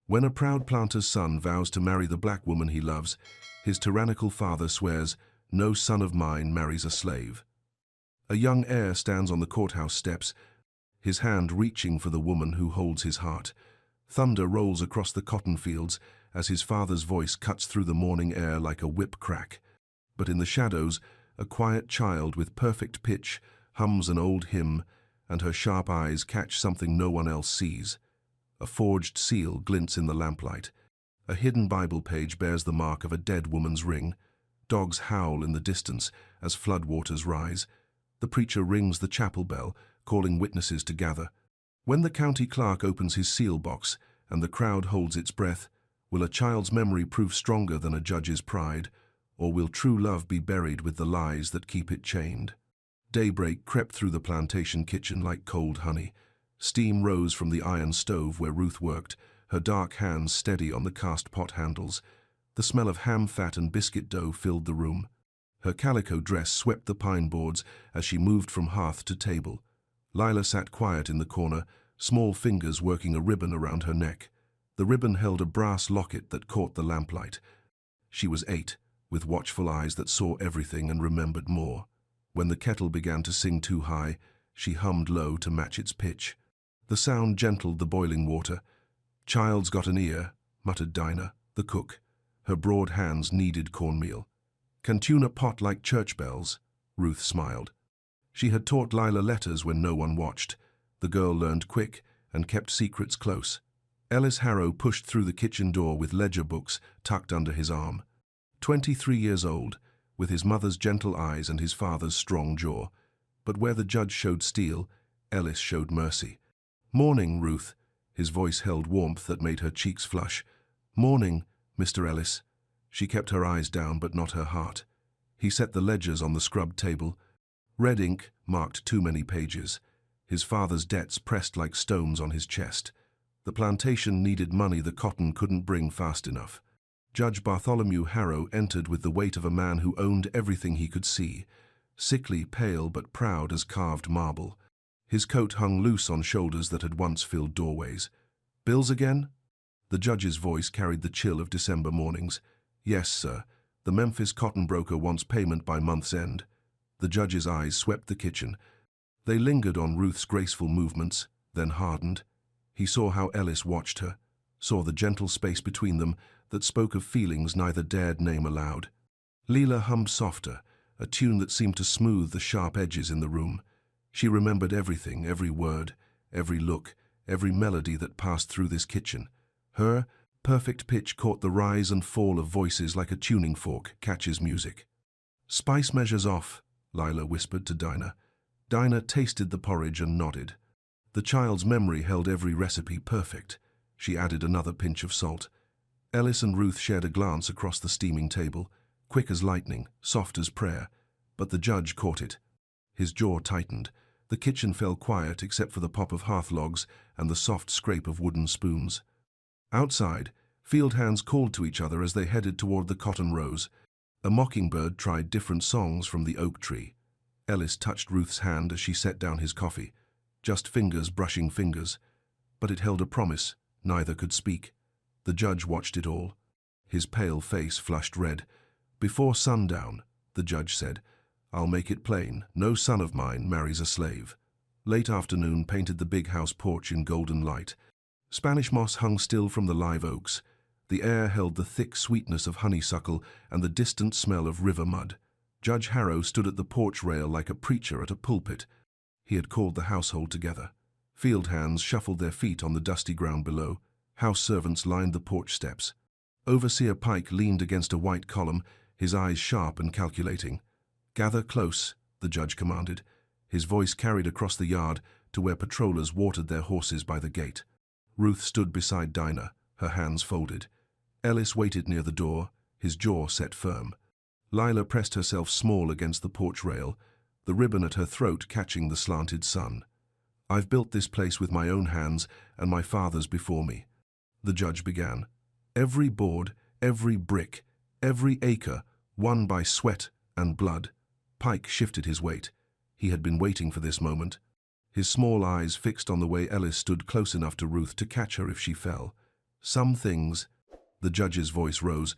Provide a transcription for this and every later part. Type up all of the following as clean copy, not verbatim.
When a proud planter's son vows to marry the black woman he loves, his tyrannical father swears, "No son of mine marries a slave." A young heir stands on the courthouse steps, his hand reaching for the woman who holds his heart. Thunder rolls across the cotton fields as his father's voice cuts through the morning air like a whip crack. But in the shadows, a quiet child with perfect pitch hums an old hymn, and her sharp eyes catch something no one else sees. A forged seal glints in the lamplight. A hidden Bible page bears the mark of a dead woman's ring. Dogs howl in the distance as floodwaters rise. The preacher rings the chapel bell, calling witnesses to gather. When the county clerk opens his seal box and the crowd holds its breath, will a child's memory prove stronger than a judge's pride, or will true love be buried with the lies that keep it chained? Daybreak crept through the plantation kitchen like cold honey. Steam rose from the iron stove where Ruth worked, her dark hands steady on the cast pot handles. The smell of ham fat and biscuit dough filled the room. Her calico dress swept the pine boards as she moved from hearth to table. Lila sat quiet in the corner, small fingers working a ribbon around her neck. The ribbon held a brass locket that caught the lamplight. She was 8, with watchful eyes that saw everything and remembered more. When the kettle began to sing too high, she hummed low to match its pitch. The sound gentled the boiling water. "Child's got an ear," muttered Dinah, the cook. Her broad hands kneaded cornmeal. "Can tune a pot like church bells," Ruth smiled. She had taught Lila letters when no one watched. The girl learned quick and kept secrets close. Ellis Harrow pushed through the kitchen door with ledger books tucked under his arm. 23 years old, with his mother's gentle eyes and his father's strong jaw. But where the judge showed steel, Ellis showed mercy. "Morning, Ruth." His voice held warmth that made her cheeks flush. "Morning, Mr. Ellis." She kept her eyes down but not her heart. He set the ledgers on the scrubbed table. Red ink marked too many pages. His father's debts pressed like stones on his chest. The plantation needed money the cotton couldn't bring fast enough. Judge Bartholomew Harrow entered with the weight of a man who owned everything he could see, sickly, pale but proud as carved marble. His coat hung loose on shoulders that had once filled doorways. "Bills again?" The judge's voice carried the chill of December mornings. "Yes, sir. The Memphis cotton broker wants payment by month's end." The judge's eyes swept the kitchen. They lingered on Ruth's graceful movements, then hardened. He saw how Ellis watched her, saw the gentle space between them that spoke of feelings neither dared name aloud. Leela hummed softer, a tune that seemed to smooth the sharp edges in the room. She remembered everything, every word, every look, every melody that passed through this kitchen. Her perfect pitch caught the rise and fall of voices like a tuning fork catches music. "Spice measures off," Lila whispered to Dinah. Dinah tasted the porridge and nodded. The child's memory held every recipe perfect. She added another pinch of salt. Ellis and Ruth shared a glance across the steaming table, quick as lightning, soft as prayer, but the judge caught it. His jaw tightened. The kitchen fell quiet except for the pop of hearth logs and the soft scrape of wooden spoons. Outside, field hands called to each other as they headed toward the cotton rows. A mockingbird tried different songs from the oak tree. Ellis touched Ruth's hand as she set down his coffee, just fingers brushing fingers. But it held a promise. Neither could speak. The judge watched it all. His pale face flushed red. "Before sundown," the judge said, "I'll make it plain. No son of mine marries a slave." Late afternoon painted the big house porch in golden light. Spanish moss hung still from the live oaks. The air held the thick sweetness of honeysuckle and the distant smell of river mud. Judge Harrow stood at the porch rail like a preacher at a pulpit. He had called the household together. Field hands shuffled their feet on the dusty ground below. House servants lined the porch steps. Overseer Pike leaned against a white column, his eyes sharp and calculating. "Gather close," the judge commanded. His voice carried across the yard to where patrollers watered their horses by the gate. Ruth stood beside Dinah, her hands folded. Ellis waited near the door, his jaw set firm. Lila pressed herself small against the porch rail, the ribbon at her throat catching the slanted sun. "I've built this place with my own hands and my father's before me," the judge began. "Every board, every brick, every acre, won by sweat and blood." Pike shifted his weight. He had been waiting for this moment. His small eyes fixed on the way Ellis stood close enough to Ruth to catch her if she fell. Some things, the judge's voice rose,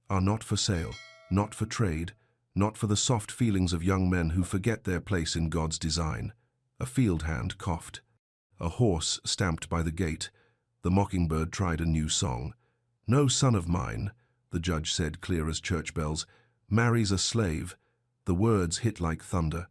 are not for sale, not for trade, not for the soft feelings of young men who forget their place in God's design. A field hand coughed. A horse stamped by the gate. The mockingbird tried a new song. No son of mine, the judge said clear as church bells, marries a slave. The words hit like thunder.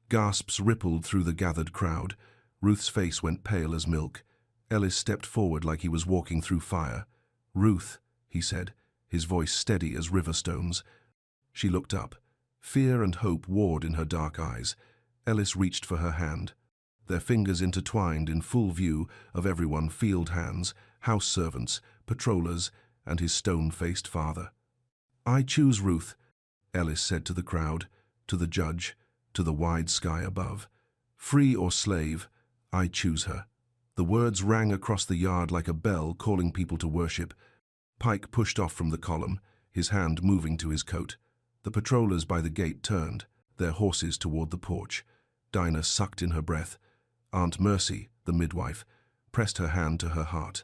Gasps rippled through the gathered crowd. Ruth's face went pale as milk. Ellis stepped forward like he was walking through fire. "Ruth," he said, his voice steady as river stones. She looked up. Fear and hope warred in her dark eyes. Ellis reached for her hand. Their fingers intertwined in full view of everyone, field hands, house servants, patrollers, and his stone-faced father. "I choose Ruth," Ellis said to the crowd, to the judge, to the wide sky above. "Free or slave, I choose her." The words rang across the yard like a bell calling people to worship. Pike pushed off from the column, his hand moving to his coat. The patrollers by the gate turned, their horses toward the porch. Dinah sucked in her breath. Aunt Mercy, the midwife, pressed her hand to her heart.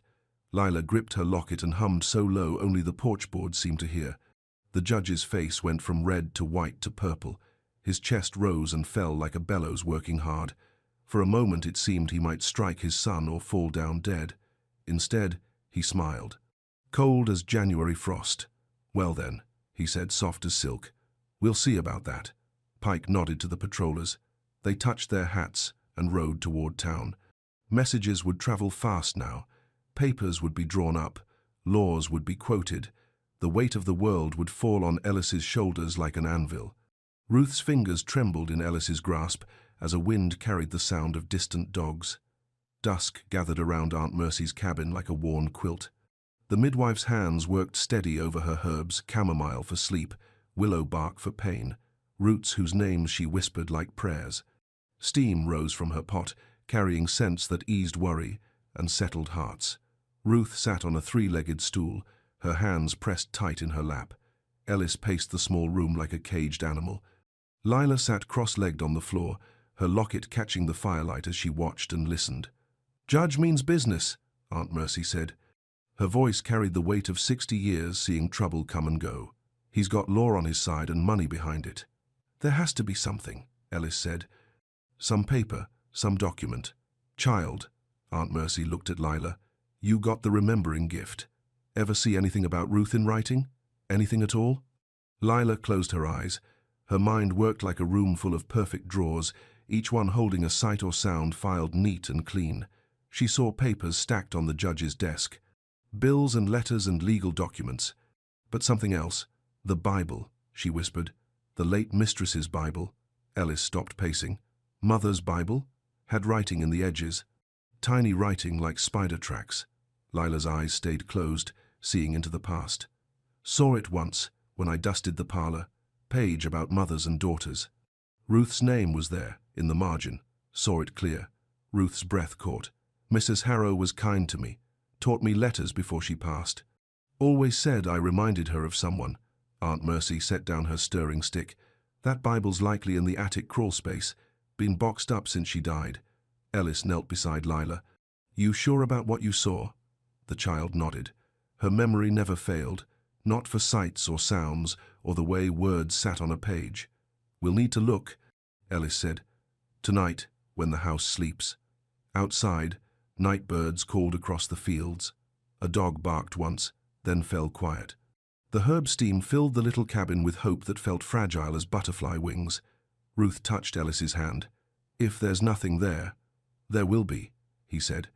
Lila gripped her locket and hummed so low only the porch board seemed to hear. The judge's face went from red to white to purple. His chest rose and fell like a bellows working hard. For a moment it seemed he might strike his son or fall down dead. Instead, he smiled. Cold as January frost. "Well then," he said, soft as silk. "We'll see about that." Pike nodded to the patrollers. They touched their hats and rode toward town. Messages would travel fast now. Papers would be drawn up. Laws would be quoted. The weight of the world would fall on Ellis's shoulders like an anvil. Ruth's fingers trembled in Ellis's grasp as a wind carried the sound of distant dogs. Dusk gathered around Aunt Mercy's cabin like a worn quilt. The midwife's hands worked steady over her herbs, chamomile for sleep, willow bark for pain, roots whose names she whispered like prayers. Steam rose from her pot, carrying scents that eased worry and settled hearts. Ruth sat on a three-legged stool, her hands pressed tight in her lap. Ellis paced the small room like a caged animal. Lila sat cross-legged on the floor, her locket catching the firelight as she watched and listened. "Judge means business," Aunt Mercy said. Her voice carried the weight of 60 years seeing trouble come and go. "He's got law on his side and money behind it." "There has to be something," Ellis said. "Some paper, some document." "Child," Aunt Mercy looked at Lila, "you got the remembering gift. Ever see anything about Ruth in writing? Anything at all?" Lila closed her eyes. Her mind worked like a room full of perfect drawers, each one holding a sight or sound filed neat and clean. She saw papers stacked on the judge's desk. Bills and letters and legal documents. But something else. "The Bible," she whispered. "The late mistress's Bible." Ellis stopped pacing. "Mother's Bible?" Had writing in the edges. Tiny writing like spider tracks. Lila's eyes stayed closed, seeing into the past. "Saw it once, when I dusted the parlor. Page about mothers and daughters. Ruth's name was there, in the margin. Saw it clear. Ruth's breath caught. Mrs. Harrow was kind to me. Taught me letters before she passed. Always said I reminded her of someone." Aunt Mercy set down her stirring stick. "That Bible's likely in the attic crawl space. Been boxed up since she died." Ellis knelt beside Lila. "You sure about what you saw?" The child nodded. Her memory never failed, not for sights or sounds or the way words sat on a page. "We'll need to look," Ellis said. "Tonight, when the house sleeps." Outside, night birds called across the fields. A dog barked once, then fell quiet. The herb steam filled the little cabin with hope that felt fragile as butterfly wings. Ruth touched Ellis's hand. "If there's nothing there, there will be," he said.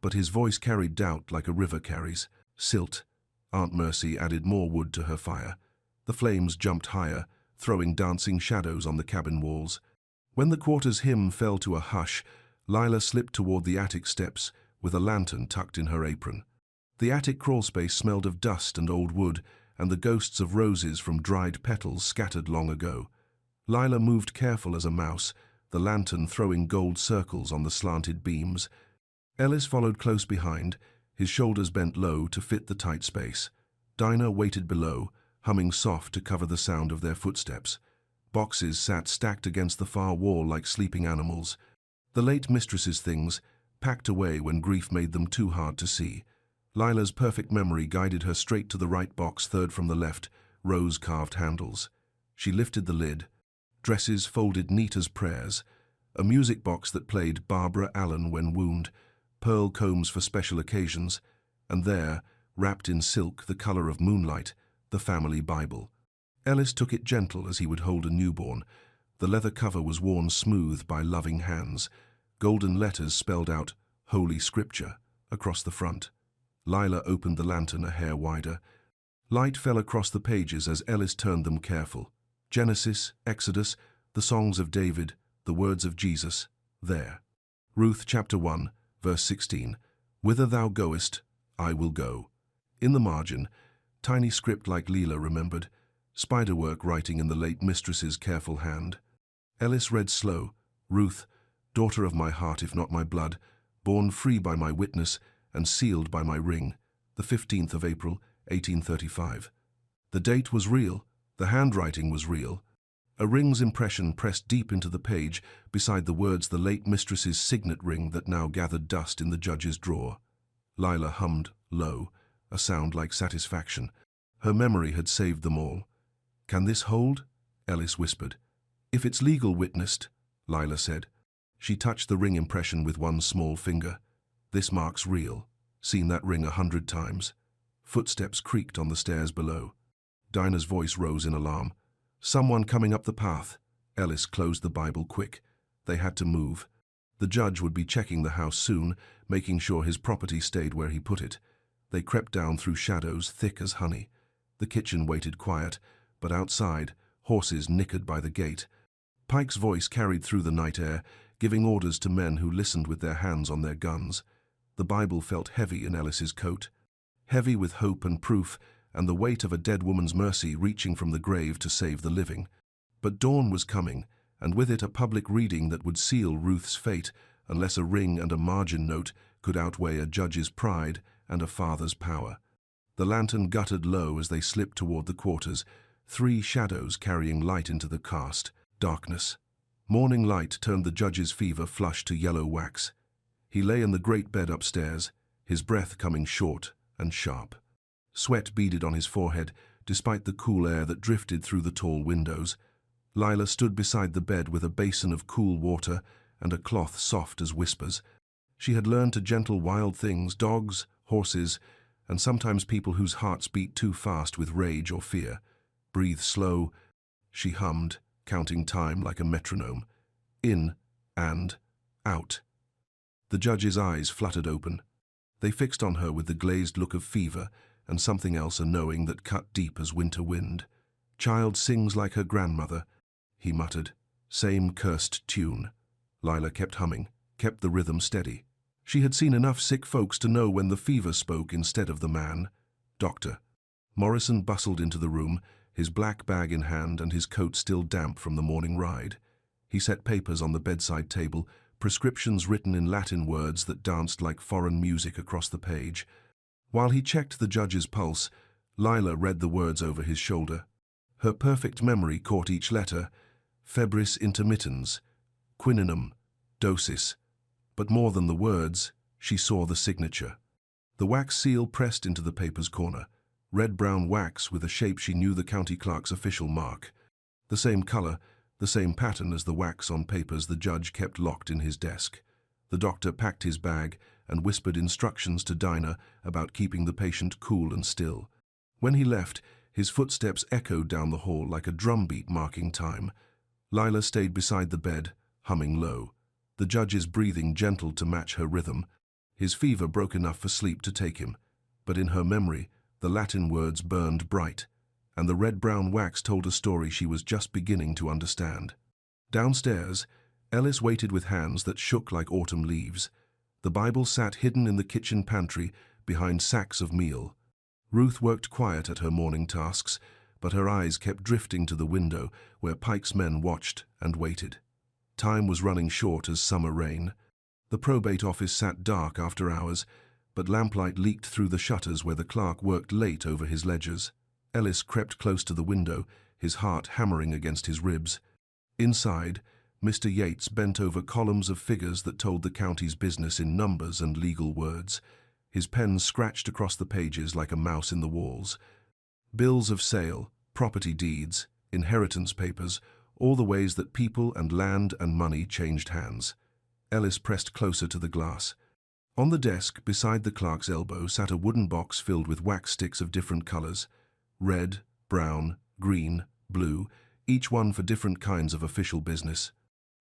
But his voice carried doubt like a river carries. Silt. Aunt Mercy added more wood to her fire. The flames jumped higher, throwing dancing shadows on the cabin walls. When the quarter's hymn fell to a hush, Lila slipped toward the attic steps with a lantern tucked in her apron. The attic crawlspace smelled of dust and old wood and the ghosts of roses from dried petals scattered long ago. Lila moved careful as a mouse, the lantern throwing gold circles on the slanted beams. Ellis followed close behind, his shoulders bent low to fit the tight space. Dinah waited below, humming soft to cover the sound of their footsteps. Boxes sat stacked against the far wall like sleeping animals. The late mistress's things, packed away when grief made them too hard to see. Lila's perfect memory guided her straight to the right box, third from the left, rose-carved handles. She lifted the lid. Dresses folded neat as prayers. A music box that played Barbara Allen When Wound, pearl combs for special occasions, and there, wrapped in silk the color of moonlight, the family Bible. Ellis took it gentle as he would hold a newborn. The leather cover was worn smooth by loving hands. Golden letters spelled out Holy Scripture across the front. Lila opened the lantern a hair wider. Light fell across the pages as Ellis turned them careful. Genesis, Exodus, the songs of David, the words of Jesus, there. Ruth chapter 1, verse 16, Whither thou goest, I will go. In the margin, tiny script like Lila remembered, spiderwork writing in the late mistress's careful hand. Ellis read slow, Ruth, daughter of my heart if not my blood, born free by my witness and sealed by my ring, the 15th of April, 1835. The date was real, the handwriting was real. A ring's impression pressed deep into the page beside the words the late mistress's signet ring that now gathered dust in the judge's drawer. Lila hummed low, a sound like satisfaction. Her memory had saved them all. Can this hold? Ellis whispered. If it's legal witnessed, Lila said. She touched the ring impression with one small finger. This mark's real. Seen that ring 100 times. Footsteps creaked on the stairs below. Dinah's voice rose in alarm. Someone coming up the path. Ellis closed the Bible quick. They had to move. The judge would be checking the house soon, making sure his property stayed where he put it. They crept down through shadows thick as honey. The kitchen waited quiet, but outside, horses nickered by the gate. Pike's voice carried through the night air, giving orders to men who listened with their hands on their guns. The Bible felt heavy in Ellis's coat. Heavy with hope and proof, and the weight of a dead woman's mercy reaching from the grave to save the living. But dawn was coming, and with it a public reading that would seal Ruth's fate, unless a ring and a margin note could outweigh a judge's pride and a father's power. The lantern guttered low as they slipped toward the quarters, 3 shadows carrying light into the cast. Darkness. Morning light turned the judge's fever flush to yellow wax. He lay in the great bed upstairs, his breath coming short and sharp. Sweat beaded on his forehead, despite the cool air that drifted through the tall windows. Lila stood beside the bed with a basin of cool water and a cloth soft as whispers. She had learned to gentle wild things, dogs, horses, and sometimes people whose hearts beat too fast with rage or fear. Breathe slow, she hummed, counting time like a metronome. In and out. The judge's eyes fluttered open. They fixed on her with the glazed look of fever and something else, a knowing that cut deep as winter wind. Child sings like her grandmother, he muttered. Same cursed tune. Lila kept humming, kept the rhythm steady. She had seen enough sick folks to know when the fever spoke instead of the man. Doctor. Morrison bustled into the room, his black bag in hand and his coat still damp from the morning ride. He set papers on the bedside table, prescriptions written in Latin words that danced like foreign music across the page. While he checked the judge's pulse, Lila read the words over his shoulder. Her perfect memory caught each letter, febris intermittens, quininem, dosis. But more than the words, she saw the signature. The wax seal pressed into the paper's corner, red-brown wax with a shape she knew the county clerk's official mark. The same color, the same pattern as the wax on papers the judge kept locked in his desk. The doctor packed his bag and whispered instructions to Dinah about keeping the patient cool and still. When he left, his footsteps echoed down the hall like a drumbeat marking time. Lila stayed beside the bed, humming low. The judge's breathing gentle to match her rhythm. His fever broke enough for sleep to take him, but in her memory, the Latin words burned bright, and the red-brown wax told a story she was just beginning to understand. Downstairs, Ellis waited with hands that shook like autumn leaves. The Bible sat hidden in the kitchen pantry behind sacks of meal. Ruth worked quiet at her morning tasks, but her eyes kept drifting to the window where Pike's men watched and waited. Time was running short as summer rain. The probate office sat dark after hours, but lamplight leaked through the shutters where the clerk worked late over his ledgers. Ellis crept close to the window, his heart hammering against his ribs. Inside, Mr. Yates bent over columns of figures that told the county's business in numbers and legal words. His pen scratched across the pages like a mouse in the walls. Bills of sale, property deeds, inheritance papers, all the ways that people and land and money changed hands. Ellis pressed closer to the glass. On the desk, beside the clerk's elbow, sat a wooden box filled with wax sticks of different colors: red, brown, green, blue, each one for different kinds of official business.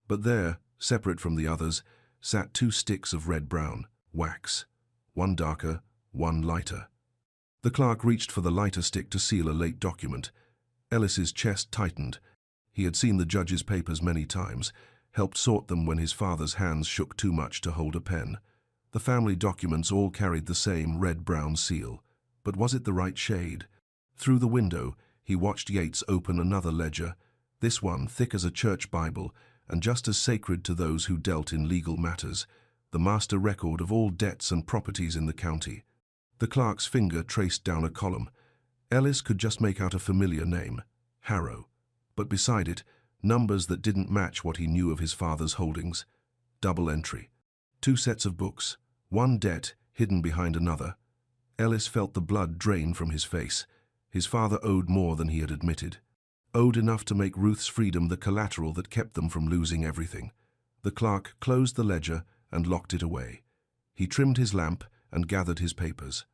But there, separate from the others, sat 2 sticks of red-brown wax, one darker, one lighter. The clerk reached for the lighter stick to seal a late document. Ellis's chest tightened. He had seen the judge's papers many times, helped sort them when his father's hands shook too much to hold a pen. The family documents all carried the same red-brown seal. But was it the right shade? Through the window, he watched Yates open another ledger, this one thick as a church Bible and just as sacred to those who dealt in legal matters, the master record of all debts and properties in the county. The clerk's finger traced down a column. Ellis could just make out a familiar name, Harrow, but beside it, numbers that didn't match what he knew of his father's holdings. Double entry. 2 sets of books, one debt hidden behind another. Ellis felt the blood drain from his face. His father owed more than he had admitted. Owed enough to make Ruth's freedom the collateral that kept them from losing everything. The clerk closed the ledger and locked it away. He trimmed his lamp and gathered his papers.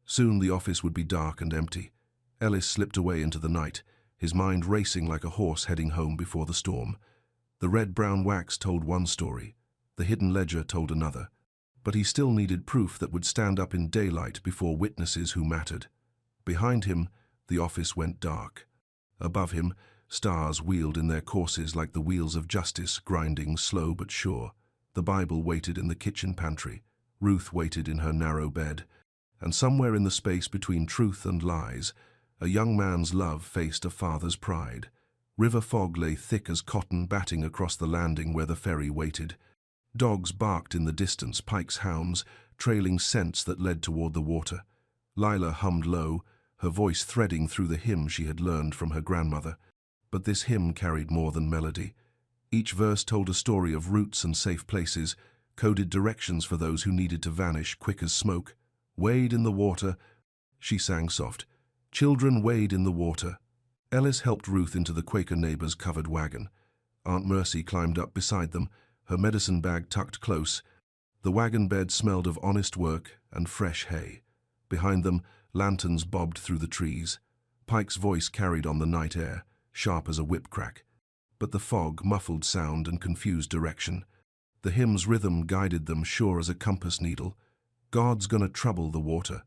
Soon the office would be dark and empty. Ellis slipped away into the night, his mind racing like a horse heading home before the storm. The red-brown wax told one story. The hidden ledger told another. But he still needed proof that would stand up in daylight before witnesses who mattered. Behind him, the office went dark. Above him, stars wheeled in their courses like the wheels of justice, grinding slow but sure. The Bible waited in the kitchen pantry. Ruth waited in her narrow bed. And somewhere in the space between truth and lies, a young man's love faced a father's pride. River fog lay thick as cotton batting across the landing where the ferry waited. Dogs barked in the distance, Pike's hounds, trailing scents that led toward the water. Lila hummed low, her voice threading through the hymn she had learned from her grandmother. But this hymn carried more than melody. Each verse told a story of routes and safe places, coded directions for those who needed to vanish quick as smoke. Wade in the water, she sang soft. Children wade in the water. Ellis helped Ruth into the Quaker neighbor's covered wagon. Aunt Mercy climbed up beside them, her medicine bag tucked close. The wagon bed smelled of honest work and fresh hay. Behind them, lanterns bobbed through the trees. Pike's voice carried on the night air, sharp as a whip crack. But the fog muffled sound and confused direction. The hymn's rhythm guided them sure as a compass needle. God's gonna trouble the water,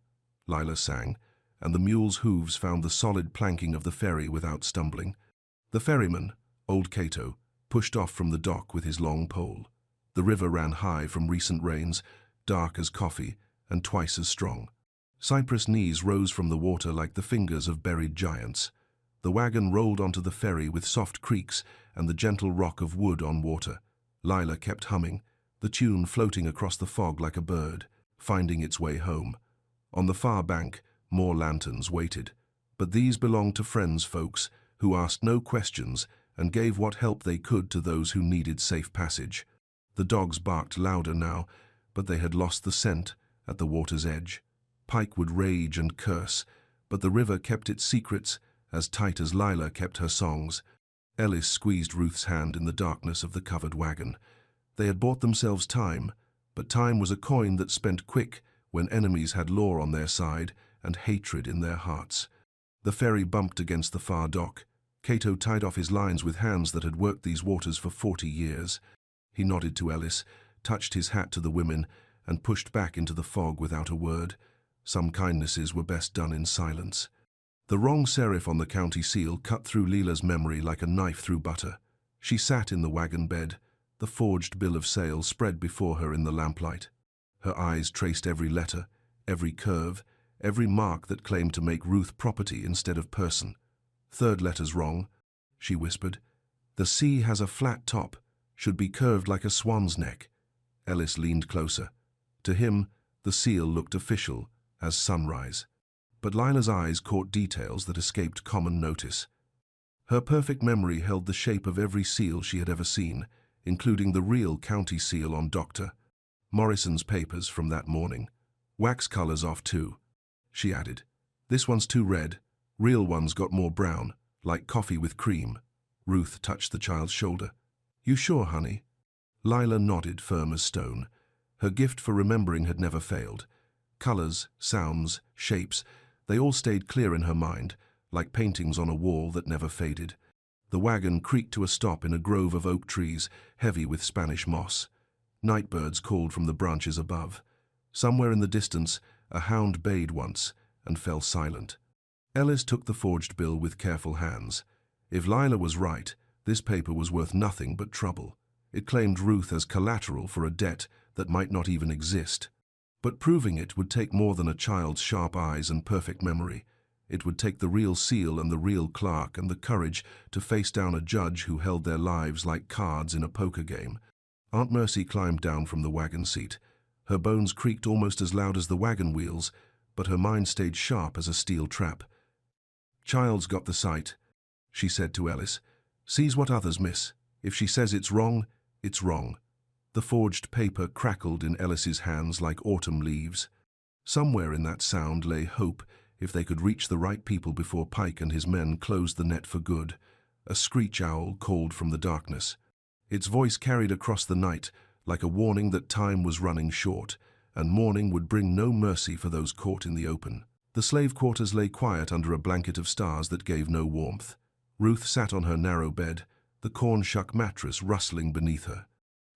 Lila sang, and the mule's hooves found the solid planking of the ferry without stumbling. The ferryman, old Cato, pushed off from the dock with his long pole. The river ran high from recent rains, dark as coffee and twice as strong. Cypress knees rose from the water like the fingers of buried giants. The wagon rolled onto the ferry with soft creaks and the gentle rock of wood on water. Lila kept humming, the tune floating across the fog like a bird, finding its way home. On the far bank, more lanterns waited, but these belonged to friends folks who asked no questions and gave what help they could to those who needed safe passage. The dogs barked louder now, but they had lost the scent at the water's edge. Pike would rage and curse, but the river kept its secrets as tight as Lila kept her songs. Ellis squeezed Ruth's hand in the darkness of the covered wagon. They had bought themselves time, but time was a coin that spent quick when enemies had law on their side and hatred in their hearts. The ferry bumped against the far dock. Cato tied off his lines with hands that had worked these waters for 40 years. He nodded to Ellis, touched his hat to the women, and pushed back into the fog without a word. Some kindnesses were best done in silence. The wrong serif on the county seal cut through Lila's memory like a knife through butter. She sat in the wagon bed, the forged bill of sale spread before her in the lamplight. Her eyes traced every letter, every curve, every mark that claimed to make Ruth property instead of person. "Third letter's wrong," she whispered. "The C has a flat top, should be curved like a swan's neck." Ellis leaned closer. To him, the seal looked official as sunrise. But Lila's eyes caught details that escaped common notice. Her perfect memory held the shape of every seal she had ever seen, including the real county seal on Dr. Morrison's papers from that morning. Wax colors off too, she added. This one's too red. Real ones got more brown, like coffee with cream. Ruth touched the child's shoulder. You sure, honey? Lila nodded, firm as stone. Her gift for remembering had never failed. Colors, sounds, shapes, they all stayed clear in her mind, like paintings on a wall that never faded. The wagon creaked to a stop in a grove of oak trees, heavy with Spanish moss. Nightbirds called from the branches above. Somewhere in the distance, a hound bayed once and fell silent. Ellis took the forged bill with careful hands. If Lila was right, this paper was worth nothing but trouble. It claimed Ruth as collateral for a debt that might not even exist. But proving it would take more than a child's sharp eyes and perfect memory. It would take the real seal and the real clerk and the courage to face down a judge who held their lives like cards in a poker game. Aunt Mercy climbed down from the wagon seat. Her bones creaked almost as loud as the wagon wheels, but her mind stayed sharp as a steel trap. Child's got the sight, she said to Ellis. Sees what others miss. If she says it's wrong, it's wrong. The forged paper crackled in Ellis's hands like autumn leaves. Somewhere in that sound lay hope if they could reach the right people before Pike and his men closed the net for good. A screech owl called from the darkness. Its voice carried across the night like a warning that time was running short, and morning would bring no mercy for those caught in the open. The slave quarters lay quiet under a blanket of stars that gave no warmth. Ruth sat on her narrow bed, the corn-shuck mattress rustling beneath her.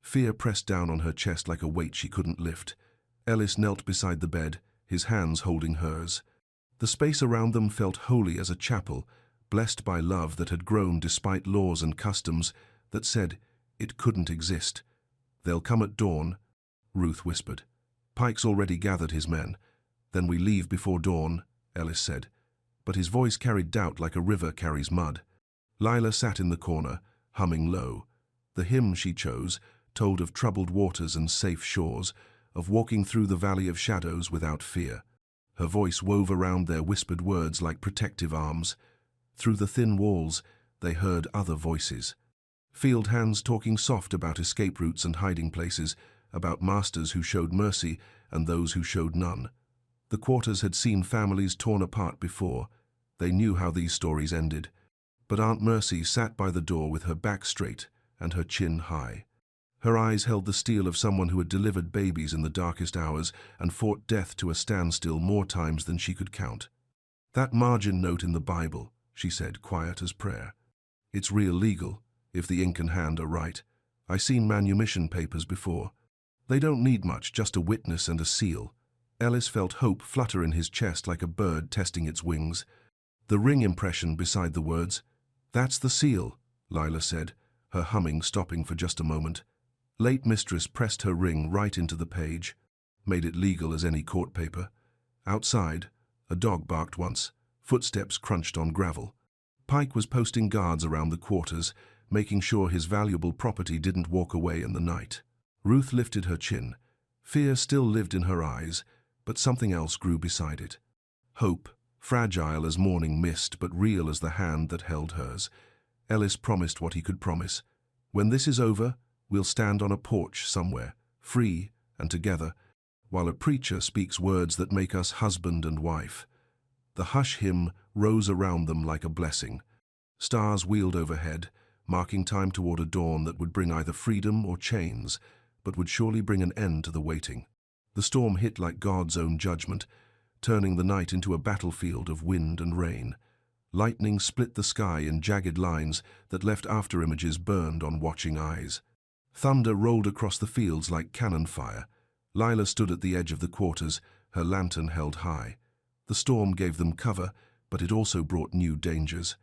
Fear pressed down on her chest like a weight she couldn't lift. Ellis knelt beside the bed, his hands holding hers. The space around them felt holy as a chapel, blessed by love that had grown despite laws and customs that said it couldn't exist. They'll come at dawn, Ruth whispered. Pike's already gathered his men. Then we leave before dawn, Ellis said. But his voice carried doubt like a river carries mud. Lila sat in the corner, humming low. The hymn she chose told of troubled waters and safe shores, of walking through the valley of shadows without fear. Her voice wove around their whispered words like protective arms. Through the thin walls, they heard other voices. Field hands talking soft about escape routes and hiding places, about masters who showed mercy and those who showed none. The quarters had seen families torn apart before. They knew how these stories ended. But Aunt Mercy sat by the door with her back straight and her chin high. Her eyes held the steel of someone who had delivered babies in the darkest hours and fought death to a standstill more times than she could count. That margin note in the Bible, she said, quiet as prayer. It's real legal, if the ink and hand are right. I seen manumission papers before. They don't need much, just a witness and a seal. Ellis felt hope flutter in his chest like a bird testing its wings. The ring impression beside the words. That's the seal, Lila said, her humming stopping for just a moment. Late mistress pressed her ring right into the page, made it legal as any court paper. Outside, a dog barked once, footsteps crunched on gravel. Pike was posting guards around the quarters, making sure his valuable property didn't walk away in the night. Ruth lifted her chin. Fear still lived in her eyes, but something else grew beside it. Hope, fragile as morning mist but real as the hand that held hers. Ellis promised what he could promise. When this is over, we'll stand on a porch somewhere, free and together, while a preacher speaks words that make us husband and wife. The hush hymn rose around them like a blessing. Stars wheeled overhead, marking time toward a dawn that would bring either freedom or chains, but would surely bring an end to the waiting. The storm hit like God's own judgment, turning the night into a battlefield of wind and rain. Lightning split the sky in jagged lines that left afterimages burned on watching eyes. Thunder rolled across the fields like cannon fire. Lila stood at the edge of the quarters, her lantern held high. The storm gave them cover, but it also brought new dangers.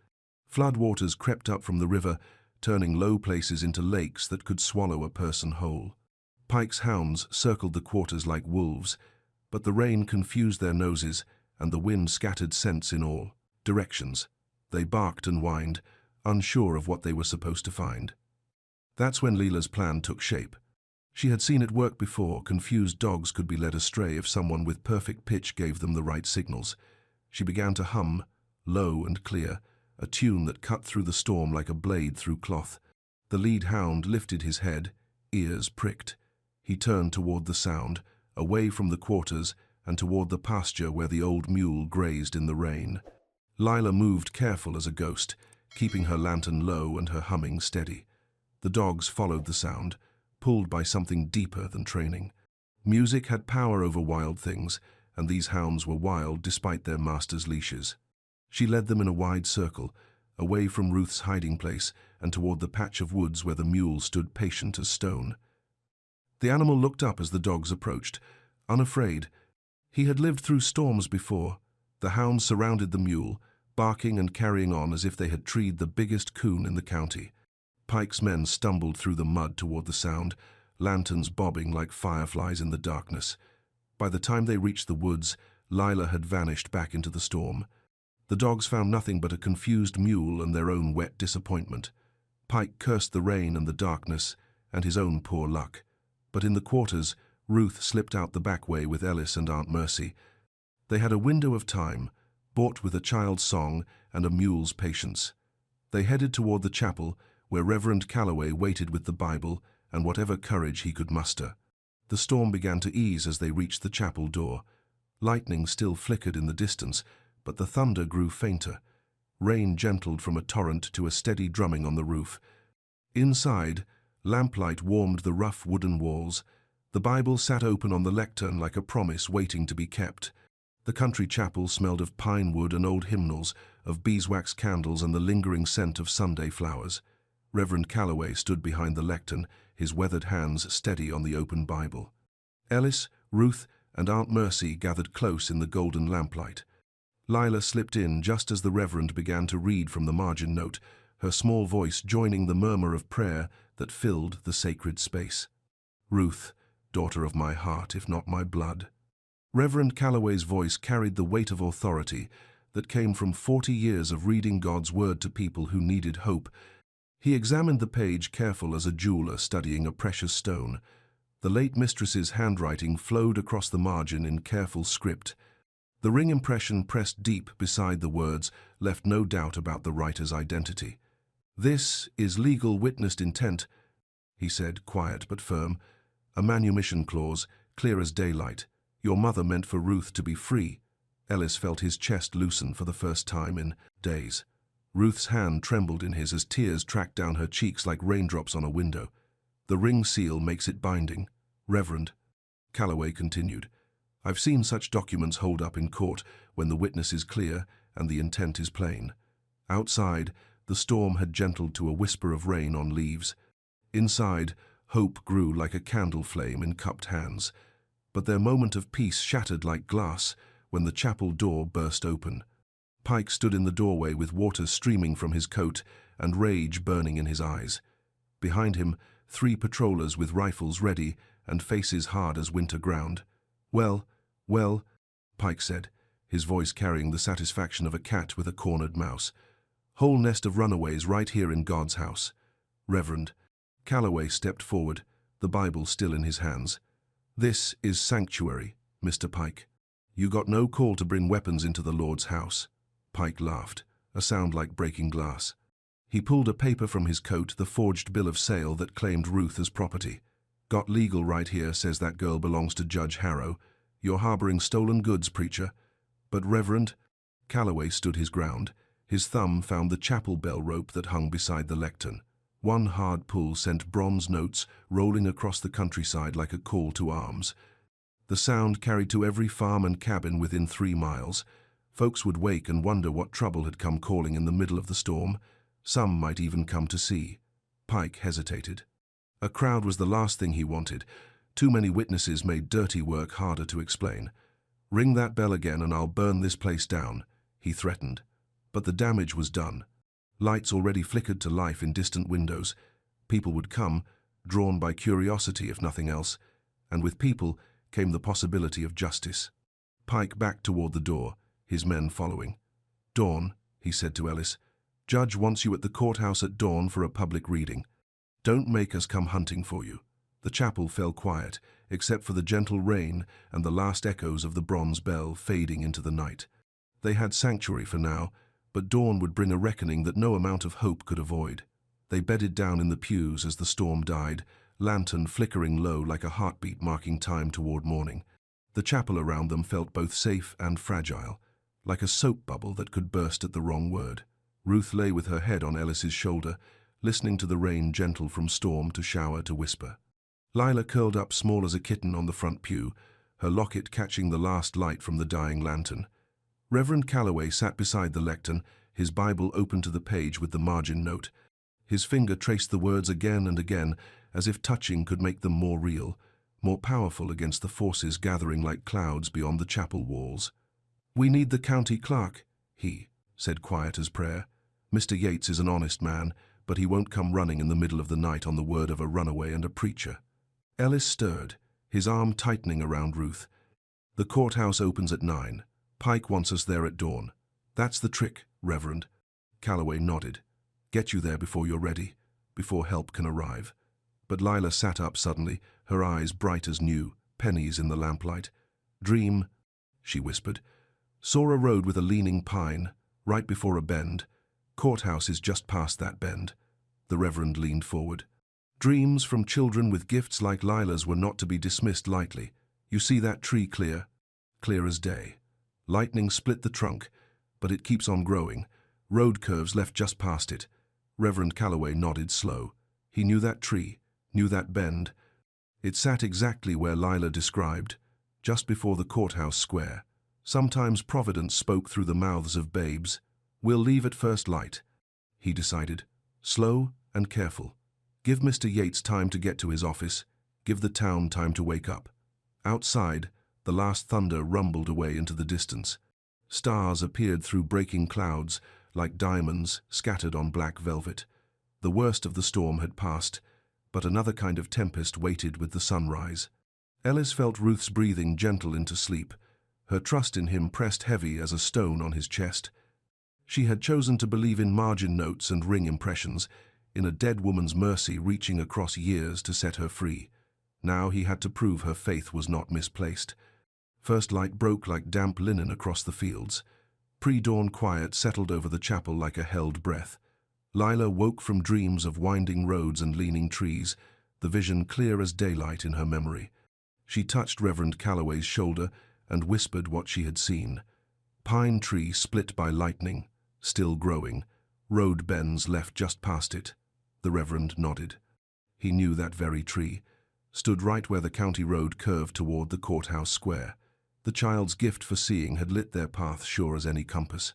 Floodwaters crept up from the river, turning low places into lakes that could swallow a person whole. Pike's hounds circled the quarters like wolves, but the rain confused their noses and the wind scattered scents in all directions. They barked and whined, unsure of what they were supposed to find. That's when Lila's plan took shape. She had seen it work before. Confused dogs could be led astray if someone with perfect pitch gave them the right signals. She began to hum, low and clear, a tune that cut through the storm like a blade through cloth. The lead hound lifted his head, ears pricked. He turned toward the sound, away from the quarters and toward the pasture where the old mule grazed in the rain. Lila moved careful as a ghost, keeping her lantern low and her humming steady. The dogs followed the sound, pulled by something deeper than training. Music had power over wild things, and these hounds were wild despite their master's leashes. She led them in a wide circle, away from Ruth's hiding place and toward the patch of woods where the mule stood patient as stone. The animal looked up as the dogs approached, unafraid. He had lived through storms before. The hounds surrounded the mule, barking and carrying on as if they had treed the biggest coon in the county. Pike's men stumbled through the mud toward the sound, lanterns bobbing like fireflies in the darkness. By the time they reached the woods, Lila had vanished back into the storm. The dogs found nothing but a confused mule and their own wet disappointment. Pike cursed the rain and the darkness and his own poor luck. But in the quarters, Ruth slipped out the back way with Ellis and Aunt Mercy. They had a window of time, bought with a child's song and a mule's patience. They headed toward the chapel, where Reverend Calloway waited with the Bible and whatever courage he could muster. The storm began to ease as they reached the chapel door. Lightning still flickered in the distance, but the thunder grew fainter. Rain gentled from a torrent to a steady drumming on the roof. Inside, lamplight warmed the rough wooden walls. The Bible sat open on the lectern like a promise waiting to be kept. The country chapel smelled of pine wood and old hymnals, of beeswax candles and the lingering scent of Sunday flowers. Reverend Calloway stood behind the lectern, his weathered hands steady on the open Bible. Ellis, Ruth, and Aunt Mercy gathered close in the golden lamplight. Lila slipped in just as the Reverend began to read from the margin note, her small voice joining the murmur of prayer that filled the sacred space. Ruth, daughter of my heart, if not my blood. Reverend Calloway's voice carried the weight of authority that came from 40 years of reading God's word to people who needed hope. He examined the page careful as a jeweler studying a precious stone. The late mistress's handwriting flowed across the margin in careful script. The ring impression pressed deep beside the words left no doubt about the writer's identity. "This is legal witnessed intent," he said, quiet but firm. "A manumission clause, clear as daylight. Your mother meant for Ruth to be free." Ellis felt his chest loosen for the first time in days. Ruth's hand trembled in his as tears tracked down her cheeks like raindrops on a window. "The ring seal makes it binding. Reverend," Calloway continued, "I've seen such documents hold up in court when the witness is clear and the intent is plain." Outside, the storm had gentled to a whisper of rain on leaves. Inside, hope grew like a candle flame in cupped hands. But their moment of peace shattered like glass when the chapel door burst open. Pike stood in the doorway with water streaming from his coat and rage burning in his eyes. Behind him, 3 patrollers with rifles ready and faces hard as winter ground. Well, Pike said, his voice carrying the satisfaction of a cat with a cornered mouse. "Whole nest of runaways right here in God's house." "Reverend." Calloway stepped forward, the Bible still in his hands. "This is sanctuary, Mr. Pike. You got no call to bring weapons into the Lord's house." Pike laughed, a sound like breaking glass. He pulled a paper from his coat, the forged bill of sale that claimed Ruth as property. "Got legal right here, says that girl belongs to Judge Harrow. You're harboring stolen goods, preacher." "But Reverend," Calloway stood his ground. His thumb found the chapel bell rope that hung beside the lectern. One hard pull sent bronze notes rolling across the countryside like a call to arms. The sound carried to every farm and cabin within 3 miles. Folks would wake and wonder what trouble had come calling in the middle of the storm. Some might even come to see. Pike hesitated. A crowd was the last thing he wanted. Too many witnesses made dirty work harder to explain. "Ring that bell again and I'll burn this place down," he threatened. But the damage was done. Lights already flickered to life in distant windows. People would come, drawn by curiosity if nothing else, and with people came the possibility of justice. Pike backed toward the door, his men following. "Dawn," he said to Ellis, "Judge wants you at the courthouse at dawn for a public reading. Don't make us come hunting for you." The chapel fell quiet, except for the gentle rain and the last echoes of the bronze bell fading into the night. They had sanctuary for now, but dawn would bring a reckoning that no amount of hope could avoid. They bedded down in the pews as the storm died, lantern flickering low like a heartbeat marking time toward morning. The chapel around them felt both safe and fragile, like a soap bubble that could burst at the wrong word. Ruth lay with her head on Ellis's shoulder, listening to the rain gentle from storm to shower to whisper. Lila curled up small as a kitten on the front pew, her locket catching the last light from the dying lantern. Reverend Calloway sat beside the lectern, his Bible open to the page with the margin note. His finger traced the words again and again, as if touching could make them more real, more powerful against the forces gathering like clouds beyond the chapel walls. "We need the county clerk," he said, quiet as prayer. "Mr. Yates is an honest man, but he won't come running in the middle of the night on the word of a runaway and a preacher." Ellis stirred, his arm tightening around Ruth. "The courthouse opens at 9. Pike wants us there at dawn." "That's the trick, Reverend." Calloway nodded. "Get you there before you're ready, before help can arrive." But Lila sat up suddenly, her eyes bright as new, pennies in the lamplight. "Dream," she whispered. "Saw a road with a leaning pine, right before a bend. Courthouse is just past that bend." The Reverend leaned forward. "Dreams from children with gifts like Lila's were not to be dismissed lightly. You see that tree clear? Clear as day. Lightning split the trunk, but it keeps on growing. Road curves left just past it." Reverend Calloway nodded slow. He knew that tree, knew that bend. It sat exactly where Lila described, just before the courthouse square. Sometimes Providence spoke through the mouths of babes. "We'll leave at first light," he decided. "Slow and careful. Give Mr. Yates time to get to his office. Give the town time to wake up." Outside, the last thunder rumbled away into the distance. Stars appeared through breaking clouds, like diamonds scattered on black velvet. The worst of the storm had passed, but another kind of tempest waited with the sunrise. Ellis felt Ruth's breathing gentle into sleep. Her trust in him pressed heavy as a stone on his chest. She had chosen to believe in margin notes and ring impressions, in a dead woman's mercy reaching across years to set her free. Now he had to prove her faith was not misplaced. First light broke like damp linen across the fields. Pre-dawn quiet settled over the chapel like a held breath. Lila woke from dreams of winding roads and leaning trees, the vision clear as daylight in her memory. She touched Reverend Calloway's shoulder and whispered what she had seen. Pine tree split by lightning, still growing. Road bends left just past it. The Reverend nodded. He knew that very tree. Stood right where the county road curved toward the courthouse square. The child's gift for seeing had lit their path sure as any compass.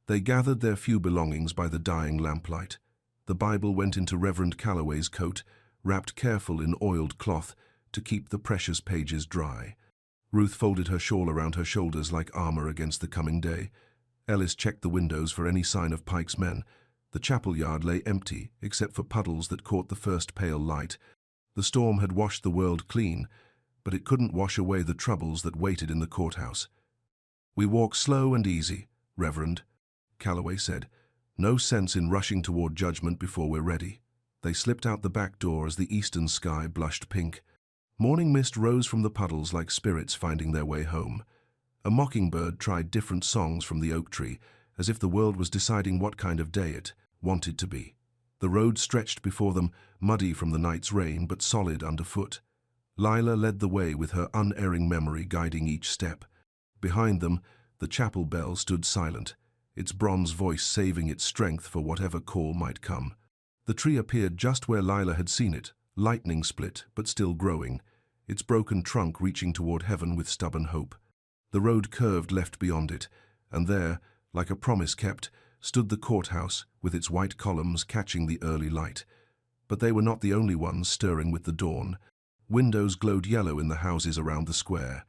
They gathered their few belongings by the dying lamplight. The Bible went into Reverend Calloway's coat, wrapped careful in oiled cloth to keep the precious pages dry. Ruth folded her shawl around her shoulders like armor against the coming day. Ellis checked the windows for any sign of Pike's men. The chapel yard lay empty, except for puddles that caught the first pale light. The storm had washed the world clean, but it couldn't wash away the troubles that waited in the courthouse. "We walk slow and easy, Reverend," Calloway said. "No sense in rushing toward judgment before we're ready." They slipped out the back door as the eastern sky blushed pink. Morning mist rose from the puddles like spirits finding their way home. A mockingbird tried different songs from the oak tree, as if the world was deciding what kind of day it wanted to be. The road stretched before them, muddy from the night's rain but solid underfoot. Lila led the way with her unerring memory guiding each step. Behind them, the chapel bell stood silent, its bronze voice saving its strength for whatever call might come. The tree appeared just where Lila had seen it, lightning split but still growing, its broken trunk reaching toward heaven with stubborn hope. The road curved left beyond it, and there, like a promise kept, stood the courthouse with its white columns catching the early light. But they were not the only ones stirring with the dawn. Windows glowed yellow in the houses around the square.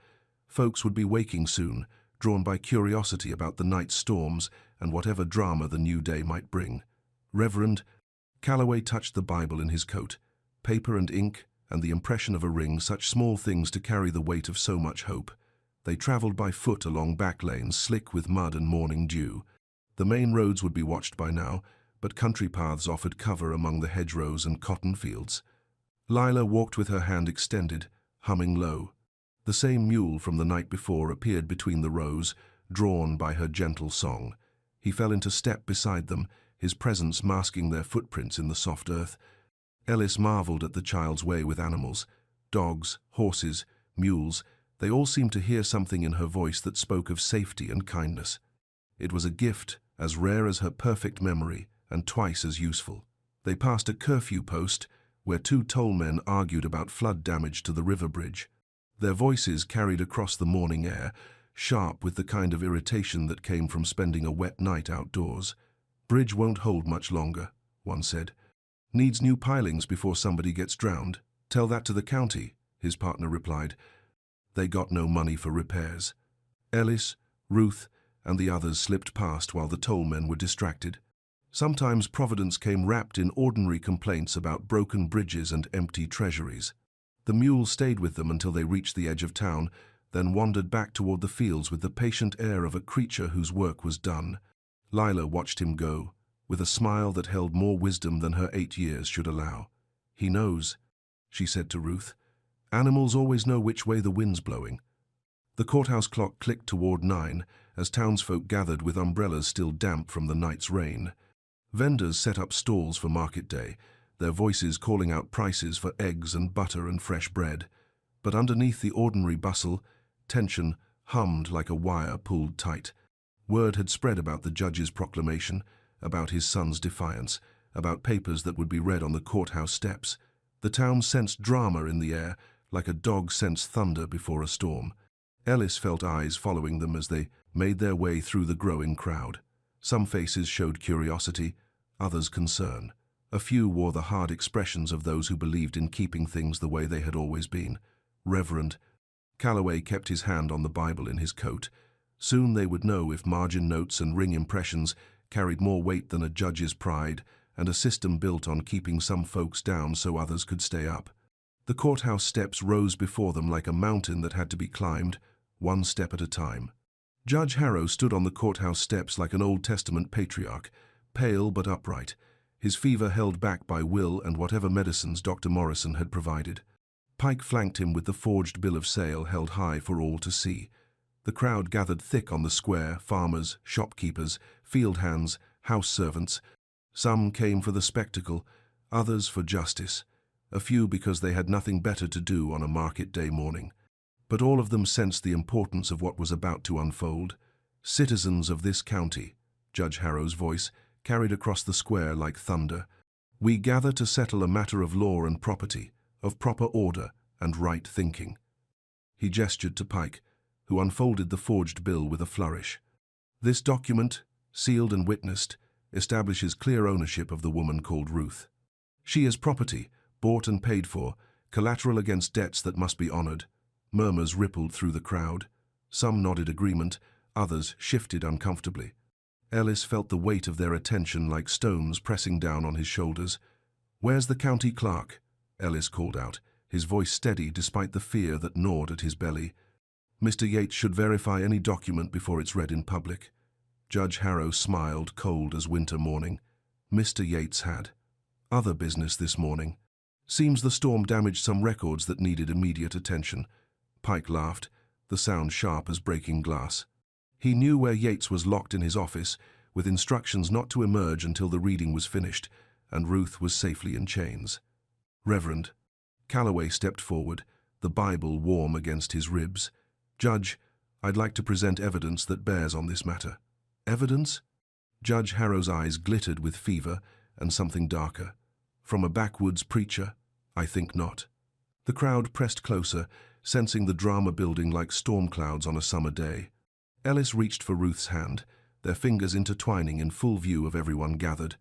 Folks would be waking soon, drawn by curiosity about the night's storms and whatever drama the new day might bring. "Reverend," Calloway touched the Bible in his coat. Paper and ink, and the impression of a ring, such small things to carry the weight of so much hope. They traveled by foot along back lanes slick with mud and morning dew. The main roads would be watched by now, but country paths offered cover among the hedgerows and cotton fields. Lila walked with her hand extended, humming low. The same mule from the night before appeared between the rows, drawn by her gentle song. He fell into step beside them, his presence masking their footprints in the soft earth. Ellis marveled at the child's way with animals. Dogs, horses, mules, They all seemed to hear something in her voice that spoke of safety and kindness. It was a gift, as rare as her perfect memory, and twice as useful. They passed a curfew post, where two tollmen argued about flood damage to the river bridge. Their voices carried across the morning air, sharp with the kind of irritation that came from spending a wet night outdoors. "Bridge won't hold much longer," one said. "Needs new pilings before somebody gets drowned. Tell that to the county," his partner replied. They got no money for repairs. Ellis, Ruth, and the others slipped past while the tollmen were distracted. Sometimes Providence came wrapped in ordinary complaints about broken bridges and empty treasuries. The mule stayed with them until they reached the edge of town, then wandered back toward the fields with the patient air of a creature whose work was done. Lila watched him go, with a smile that held more wisdom than her 8 years should allow. "He knows," she said to Ruth. "Animals always know which way the wind's blowing." The courthouse clock clicked toward 9 as townsfolk gathered with umbrellas still damp from the night's rain. Vendors set up stalls for market day, their voices calling out prices for eggs and butter and fresh bread. But underneath the ordinary bustle, tension hummed like a wire pulled tight. Word had spread about the judge's proclamation, about his son's defiance, about papers that would be read on the courthouse steps. The town sensed drama in the air, like a dog sensed thunder before a storm. Ellis felt eyes following them as they made their way through the growing crowd. Some faces showed curiosity, others concern. A few wore the hard expressions of those who believed in keeping things the way they had always been. Reverend Calloway kept his hand on the Bible in his coat. Soon they would know if margin notes and ring impressions carried more weight than a judge's pride, and a system built on keeping some folks down so others could stay up. The courthouse steps rose before them like a mountain that had to be climbed, one step at a time. Judge Harrow stood on the courthouse steps like an Old Testament patriarch, pale but upright, his fever held back by will and whatever medicines Dr. Morrison had provided. Pike flanked him with the forged bill of sale held high for all to see. The crowd gathered thick on the square, farmers, shopkeepers, field hands, house servants. Some came for the spectacle, others for justice, a few because they had nothing better to do on a market day morning. But all of them sensed the importance of what was about to unfold. "Citizens of this county," Judge Harrow's voice carried across the square like thunder, "we gather to settle a matter of law and property, of proper order and right thinking." He gestured to Pike, who unfolded the forged bill with a flourish. "This document, sealed and witnessed, establishes clear ownership of the woman called Ruth. She is property, bought and paid for, collateral against debts that must be honored." Murmurs rippled through the crowd. Some nodded agreement, others shifted uncomfortably. Ellis felt the weight of their attention like stones pressing down on his shoulders. "Where's the county clerk?" Ellis called out, his voice steady despite the fear that gnawed at his belly. "Mr. Yates should verify any document before it's read in public." Judge Harrow smiled, cold as winter morning. Mr. Yates had other business this morning. "Seems the storm damaged some records that needed immediate attention." Pike laughed, the sound sharp as breaking glass. He knew where Yates was locked in his office, with instructions not to emerge until the reading was finished, and Ruth was safely in chains. "Reverend." Calloway stepped forward, the Bible warm against his ribs. "Judge, I'd like to present evidence that bears on this matter." "Evidence?" Judge Harrow's eyes glittered with fever and something darker. "From a backwoods preacher? I think not." The crowd pressed closer, sensing the drama building like storm clouds on a summer day. Ellis reached for Ruth's hand, their fingers intertwining in full view of everyone gathered.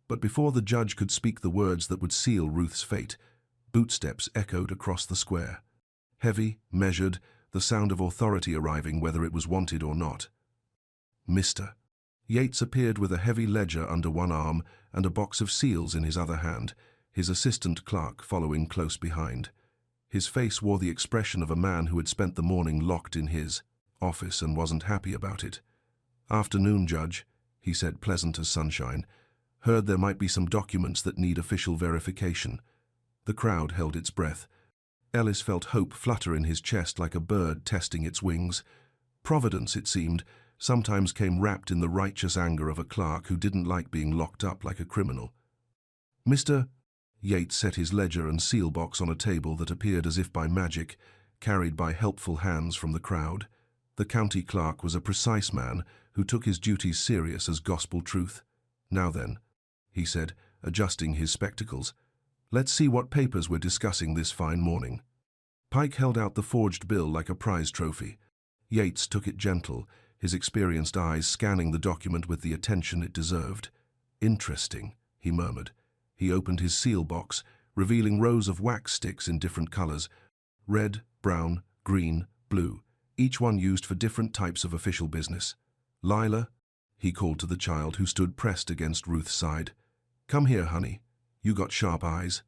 But before the judge could speak the words that would seal Ruth's fate, bootsteps echoed across the square. Heavy, measured, the sound of authority arriving whether it was wanted or not. "Mr." Yates appeared with a heavy ledger under one arm and a box of seals in his other hand, his assistant clerk following close behind. His face wore the expression of a man who had spent the morning locked in his office and wasn't happy about it. "Afternoon, Judge," he said, pleasant as sunshine. "Heard there might be some documents that need official verification." The crowd held its breath. Ellis felt hope flutter in his chest like a bird testing its wings. Providence, it seemed, sometimes came wrapped in the righteous anger of a clerk who didn't like being locked up like a criminal. "Mr." Yates set his ledger and seal box on a table that appeared as if by magic, carried by helpful hands from the crowd. The county clerk was a precise man who took his duties serious as gospel truth. "Now then," he said, adjusting his spectacles, "let's see what papers we're discussing this fine morning." Pike held out the forged bill like a prize trophy. Yates took it gentle, his experienced eyes scanning the document with the attention it deserved. "Interesting," he murmured. He opened his seal box, revealing rows of wax sticks in different colors: red, brown, green, blue, each one used for different types of official business. "Lila," he called to the child who stood pressed against Ruth's side. "Come here, honey. You got sharp eyes."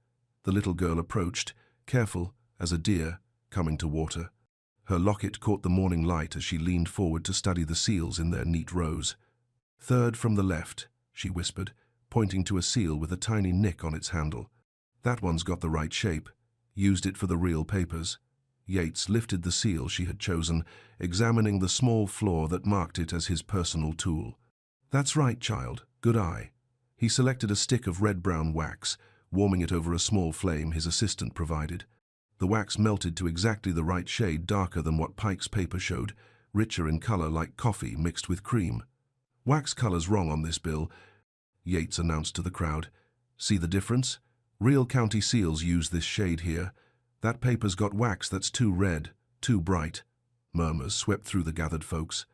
The little girl approached, careful as a deer coming to water. Her locket caught the morning light as she leaned forward to study the seals in their neat rows. "Third from the left," she whispered, pointing to a seal with a tiny nick on its handle. "That one's got the right shape. Used it for the real papers." Yates lifted the seal she had chosen, examining the small flaw that marked it as his personal tool. "That's right, child. Good eye." He selected a stick of red-brown wax, warming it over a small flame his assistant provided. The wax melted to exactly the right shade, darker than what Pike's paper showed, richer in color like coffee mixed with cream. "Wax color's wrong on this bill," Yates announced to the crowd. "See the difference? Real county seals use this shade here. That paper's got wax that's too red, too bright." Murmurs swept through the gathered folks.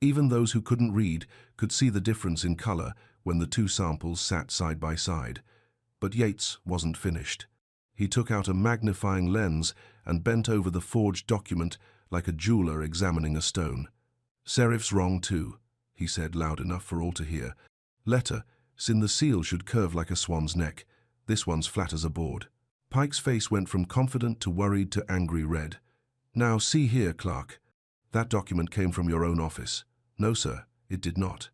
Even those who couldn't read could see the difference in color when the two samples sat side by side. But Yates wasn't finished. He took out a magnifying lens and bent over the forged document like a jeweler examining a stone. "Serif's wrong too," he said loud enough for all to hear. "Letter, sin the seal should curve like a swan's neck. This one's flat as a board." Pike's face went from confident to worried to angry red. "Now see here, clerk. That document came from your own office." "No, sir, it did not."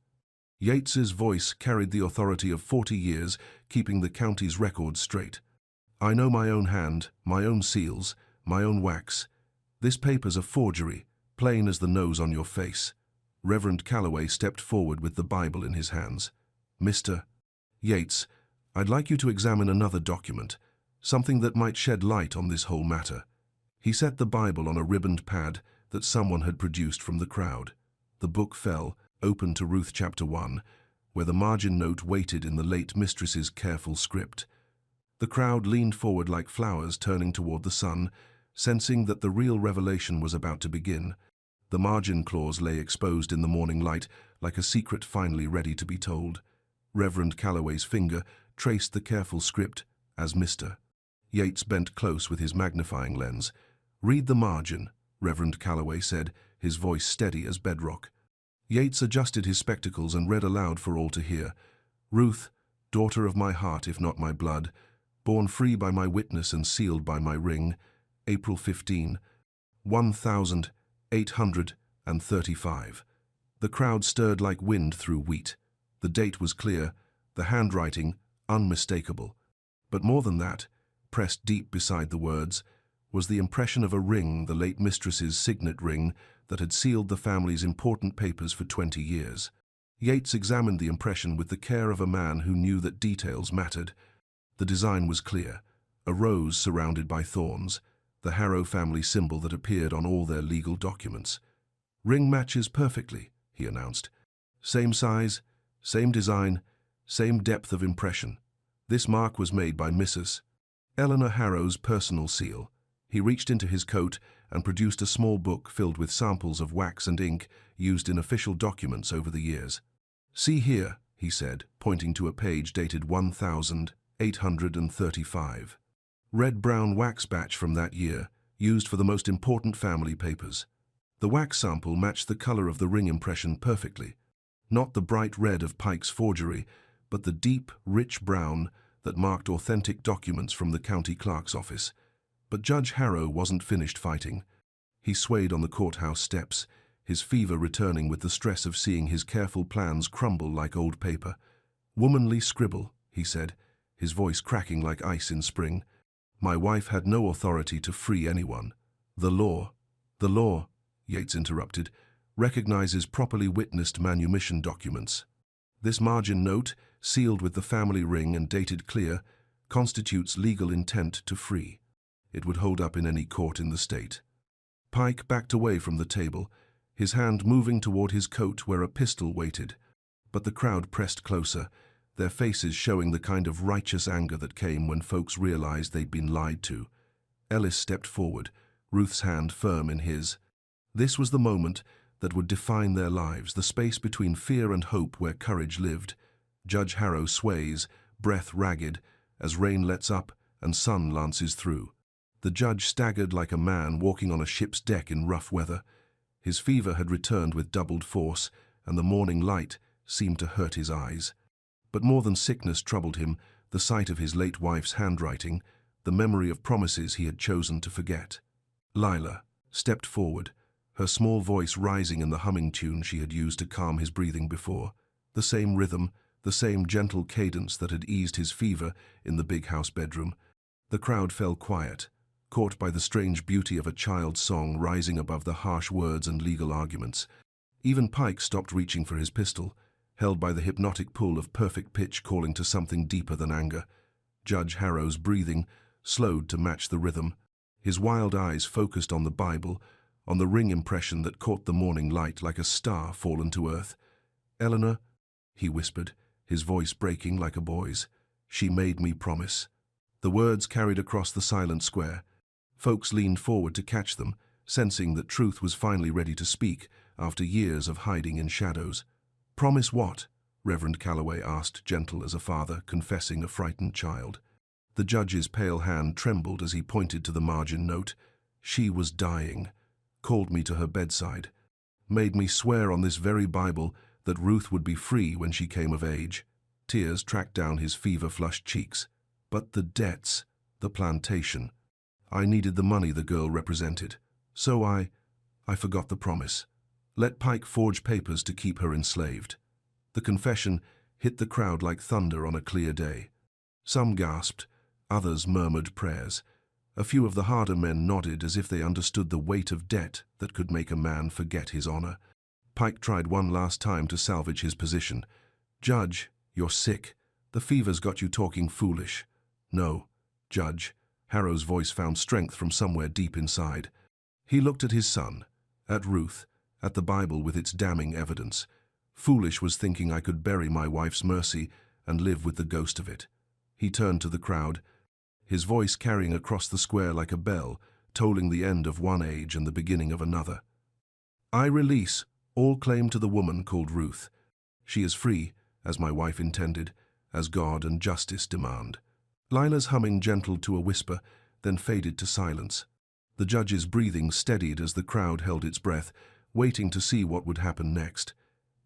Yates's voice carried the authority of 40 years, keeping the county's records straight. "I know my own hand, my own seals, my own wax. This paper's a forgery, plain as the nose on your face." Reverend Calloway stepped forward with the Bible in his hands. "Mr. Yates, I'd like you to examine another document, something that might shed light on this whole matter." He set the Bible on a ribboned pad that someone had produced from the crowd. The book fell, open to Ruth chapter 1, where the margin note waited in the late mistress's careful script. The crowd leaned forward like flowers turning toward the sun, sensing that the real revelation was about to begin. The margin clause lay exposed in the morning light like a secret finally ready to be told. Reverend Calloway's finger traced the careful script as Mr. Yates bent close with his magnifying lens. "Read the margin," Reverend Calloway said, his voice steady as bedrock. Yates adjusted his spectacles and read aloud for all to hear. "Ruth, daughter of my heart if not my blood, born free by my witness and sealed by my ring, April 15, 1835. The crowd stirred like wind through wheat. The date was clear, the handwriting unmistakable. But more than that, pressed deep beside the words, was the impression of a ring, the late mistress's signet ring, that had sealed the family's important papers for 20 years. Yates examined the impression with the care of a man who knew that details mattered. The design was clear, a rose surrounded by thorns, the Harrow family symbol that appeared on all their legal documents. "Ring matches perfectly," he announced. "Same size, same design, same depth of impression. This mark was made by Mrs. Eleanor Harrow's personal seal." He reached into his coat and produced a small book filled with samples of wax and ink used in official documents over the years. "See here," he said, pointing to a page dated 1835. Red-brown wax batch from that year, used for the most important family papers. The wax sample matched the color of the ring impression perfectly. Not the bright red of Pike's forgery, but the deep, rich brown that marked authentic documents from the county clerk's office. But Judge Harrow wasn't finished fighting. He swayed on the courthouse steps, his fever returning with the stress of seeing his careful plans crumble like old paper. "Womanly scribble," he said, his voice cracking like ice in spring. "My wife had no authority to free anyone. The law," Yates interrupted, "recognizes properly witnessed manumission documents. This margin note, sealed with the family ring and dated clear, constitutes legal intent to free. It would hold up in any court in the state." Pike backed away from the table, his hand moving toward his coat where a pistol waited. But the crowd pressed closer, their faces showing the kind of righteous anger that came when folks realized they'd been lied to. Ellis stepped forward, Ruth's hand firm in his. This was the moment that would define their lives, the space between fear and hope where courage lived. Judge Harrow sways, breath ragged, as rain lets up and sun lances through. The judge staggered like a man walking on a ship's deck in rough weather. His fever had returned with doubled force, and the morning light seemed to hurt his eyes. But more than sickness troubled him, the sight of his late wife's handwriting, the memory of promises he had chosen to forget. Lila stepped forward, her small voice rising in the humming tune she had used to calm his breathing before. The same rhythm, the same gentle cadence that had eased his fever in the big house bedroom. The crowd fell quiet, caught by the strange beauty of a child's song rising above the harsh words and legal arguments. Even Pike stopped reaching for his pistol, held by the hypnotic pull of perfect pitch calling to something deeper than anger. Judge Harrow's breathing slowed to match the rhythm, his wild eyes focused on the Bible, on the ring impression that caught the morning light like a star fallen to earth. "Eleanor," he whispered, his voice breaking like a boy's, "she made me promise." The words carried across the silent square. Folks leaned forward to catch them, sensing that truth was finally ready to speak after years of hiding in shadows. "Promise what?" Reverend Calloway asked, gentle as a father confessing a frightened child. The judge's pale hand trembled as he pointed to the margin note. "She was dying, called me to her bedside, made me swear on this very Bible that Ruth would be free when she came of age." Tears tracked down his fever-flushed cheeks. "But the debts, the plantation. I needed the money the girl represented. So I forgot the promise. Let Pike forge papers to keep her enslaved." The confession hit the crowd like thunder on a clear day. Some gasped, others murmured prayers. A few of the harder men nodded as if they understood the weight of debt that could make a man forget his honor. Pike tried one last time to salvage his position. "Judge, you're sick. The fever's got you talking foolish." "No, Judge." Harrow's voice found strength from somewhere deep inside. He looked at his son, at Ruth, at the Bible with its damning evidence. "Foolish was thinking I could bury my wife's mercy and live with the ghost of it." He turned to the crowd, his voice carrying across the square like a bell, tolling the end of one age and the beginning of another. "I release all claim to the woman called Ruth. She is free, as my wife intended, as God and justice demand." Lila's humming gentled to a whisper, then faded to silence. The judge's breathing steadied as the crowd held its breath, waiting to see what would happen next.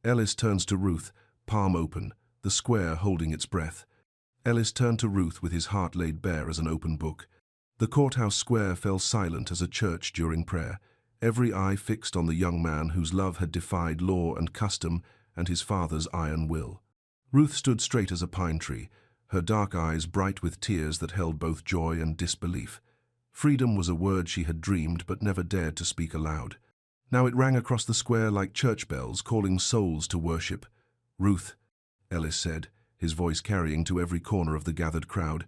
Ellis turns to Ruth, palm open, the square holding its breath. Ellis turned to Ruth with his heart laid bare as an open book. The courthouse square fell silent as a church during prayer, every eye fixed on the young man whose love had defied law and custom and his father's iron will. Ruth stood straight as a pine tree, her dark eyes bright with tears that held both joy and disbelief. Freedom was a word she had dreamed but never dared to speak aloud. Now it rang across the square like church bells, calling souls to worship. "Ruth," Ellis said, his voice carrying to every corner of the gathered crowd,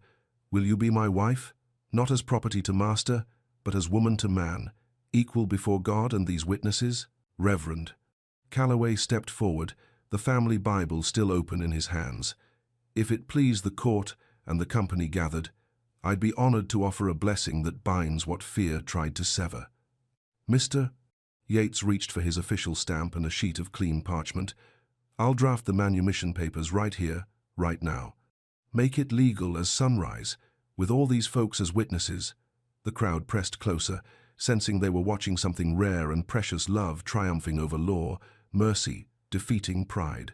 "will you be my wife? Not as property to master, but as woman to man, equal before God and these witnesses?" Reverend Calloway stepped forward, the family Bible still open in his hands. "If it please the court and the company gathered, I'd be honored to offer a blessing that binds what fear tried to sever." "Mr. Yates reached for his official stamp and a sheet of clean parchment. "I'll draft the manumission papers right here, right now. Make it legal as sunrise, with all these folks as witnesses." The crowd pressed closer, sensing they were watching something rare and precious, love triumphing over law, mercy defeating pride.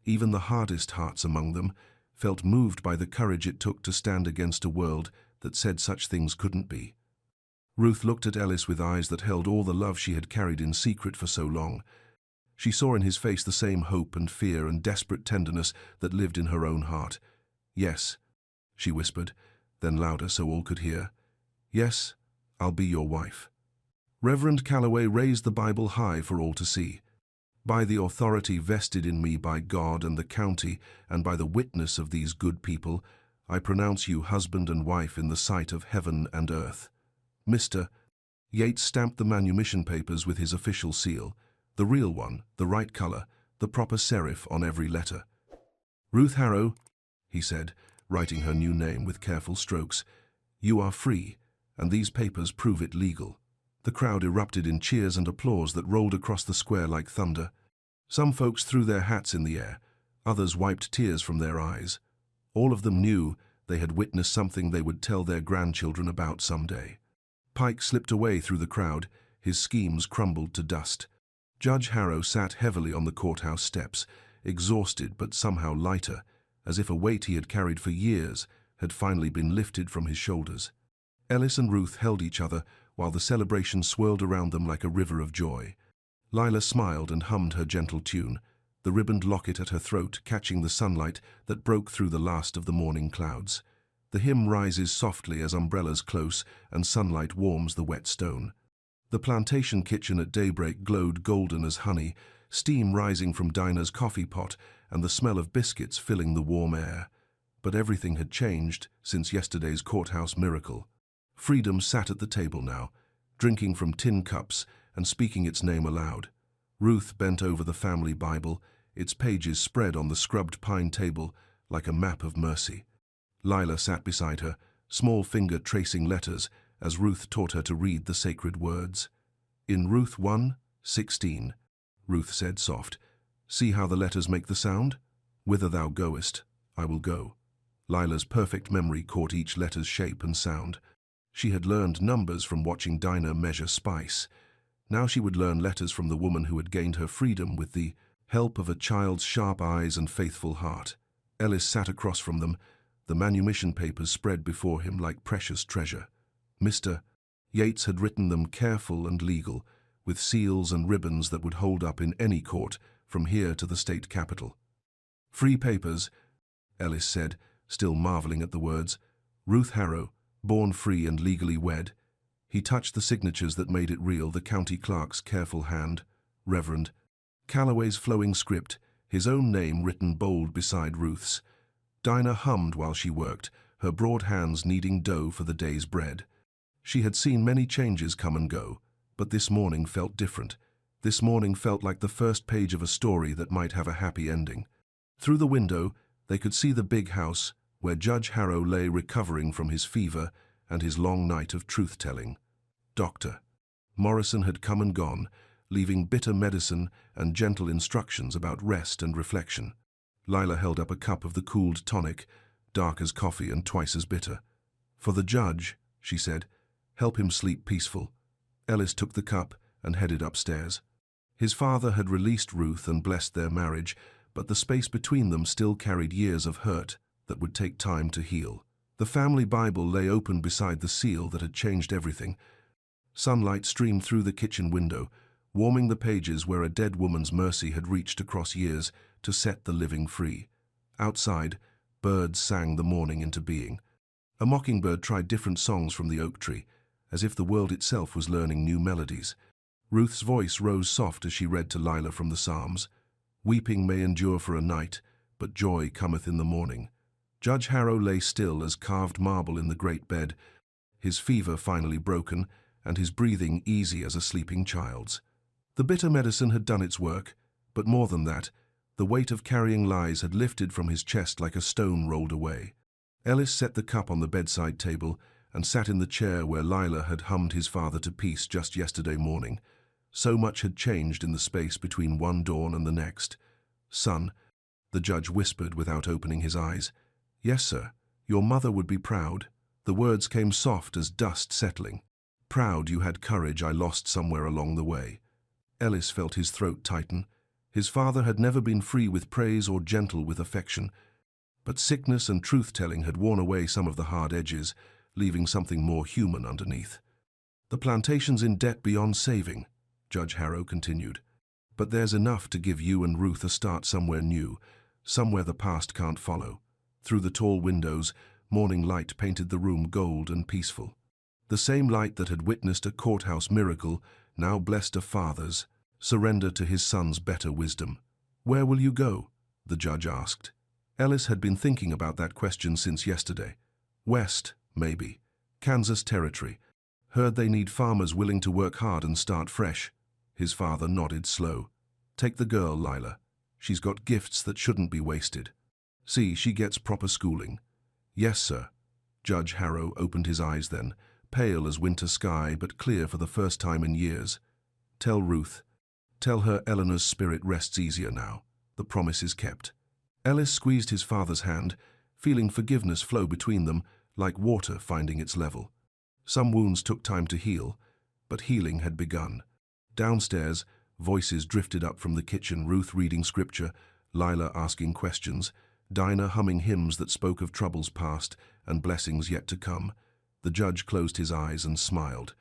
Even the hardest hearts among them felt moved by the courage it took to stand against a world that said such things couldn't be. Ruth looked at Ellis with eyes that held all the love she had carried in secret for so long. She saw in his face the same hope and fear and desperate tenderness that lived in her own heart. "Yes," she whispered, then louder so all could hear. "Yes, I'll be your wife." Reverend Calloway raised the Bible high for all to see. "By the authority vested in me by God and the county, and by the witness of these good people, I pronounce you husband and wife in the sight of heaven and earth." Mr. Yates stamped the manumission papers with his official seal, the real one, the right color, the proper serif on every letter. "Ruth Harrow," he said, writing her new name with careful strokes, "you are free, and these papers prove it legal." The crowd erupted in cheers and applause that rolled across the square like thunder. Some folks threw their hats in the air, others wiped tears from their eyes. All of them knew they had witnessed something they would tell their grandchildren about someday. Pike slipped away through the crowd, his schemes crumbled to dust. Judge Harrow sat heavily on the courthouse steps, exhausted but somehow lighter, as if a weight he had carried for years had finally been lifted from his shoulders. Ellis and Ruth held each other while the celebration swirled around them like a river of joy. Lila smiled and hummed her gentle tune, the ribboned locket at her throat catching the sunlight that broke through the last of the morning clouds. The hymn rises softly as umbrellas close and sunlight warms the wet stone. The plantation kitchen at daybreak glowed golden as honey, steam rising from Dinah's coffee pot and the smell of biscuits filling the warm air. But everything had changed since yesterday's courthouse miracle. Freedom sat at the table now, drinking from tin cups and speaking its name aloud. Ruth bent over the family Bible, its pages spread on the scrubbed pine table like a map of mercy. Lila sat beside her, small finger tracing letters as Ruth taught her to read the sacred words. "In Ruth 1:16, Ruth said soft, "See how the letters make the sound? Whither thou goest, I will go." Lila's perfect memory caught each letter's shape and sound. She had learned numbers from watching Dinah measure spice. Now she would learn letters from the woman who had gained her freedom with the help of a child's sharp eyes and faithful heart. Ellis sat across from them, the manumission papers spread before him like precious treasure. Mr. Yates had written them careful and legal, with seals and ribbons that would hold up in any court from here to the state capitol. "Free papers," Ellis said, still marveling at the words. "Ruth Harrow, born free and legally wed." He touched the signatures that made it real, the county clerk's careful hand, Reverend Calloway's flowing script, his own name written bold beside Ruth's. Dinah hummed while she worked, her broad hands kneading dough for the day's bread. She had seen many changes come and go, but this morning felt different. This morning felt like the first page of a story that might have a happy ending. Through the window, they could see the big house, where Judge Harrow lay recovering from his fever and his long night of truth-telling. Dr. Morrison had come and gone, leaving bitter medicine and gentle instructions about rest and reflection. Lila held up a cup of the cooled tonic, dark as coffee and twice as bitter. "For the judge," she said, "help him sleep peaceful." Ellis took the cup and headed upstairs. His father had released Ruth and blessed their marriage, but the space between them still carried years of hurt that would take time to heal. The family Bible lay open beside the seal that had changed everything. Sunlight streamed through the kitchen window, warming the pages where a dead woman's mercy had reached across years to set the living free. Outside, birds sang the morning into being. A mockingbird tried different songs from the oak tree, as if the world itself was learning new melodies. Ruth's voice rose soft as she read to Lila from the Psalms. "Weeping may endure for a night, but joy cometh in the morning." Judge Harrow lay still as carved marble in the great bed, his fever finally broken and his breathing easy as a sleeping child's. The bitter medicine had done its work, but more than that, the weight of carrying lies had lifted from his chest like a stone rolled away. Ellis set the cup on the bedside table and sat in the chair where Lila had hummed his father to peace just yesterday morning. So much had changed in the space between one dawn and the next. "Son," the judge whispered without opening his eyes. "Yes, sir. Your mother would be proud." The words came soft as dust settling. "Proud you had courage I lost somewhere along the way." Ellis felt his throat tighten. His father had never been free with praise or gentle with affection, but sickness and truth-telling had worn away some of the hard edges, leaving something more human underneath. "The plantation's in debt beyond saving," Judge Harrow continued. "But there's enough to give you and Ruth a start somewhere new, somewhere the past can't follow." Through the tall windows, morning light painted the room gold and peaceful. The same light that had witnessed a courthouse miracle now blessed a father's surrender to his son's better wisdom. "Where will you go?" the judge asked. Ellis had been thinking about that question since yesterday. West, maybe. Kansas Territory. Heard they need farmers willing to work hard and start fresh. His father nodded slow. Take the girl, Lila. She's got gifts that shouldn't be wasted. See, she gets proper schooling. Yes, sir. Judge Harrow opened his eyes then, pale as winter sky but clear for the first time in years. Tell Ruth. Tell her Eleanor's spirit rests easier now. The promise is kept. Ellis squeezed his father's hand, feeling forgiveness flow between them like water finding its level. Some wounds took time to heal, but healing had begun. Downstairs, voices drifted up from the kitchen, Ruth reading scripture, Lila asking questions, Dinah humming hymns that spoke of troubles past and blessings yet to come. The judge closed his eyes and smiled.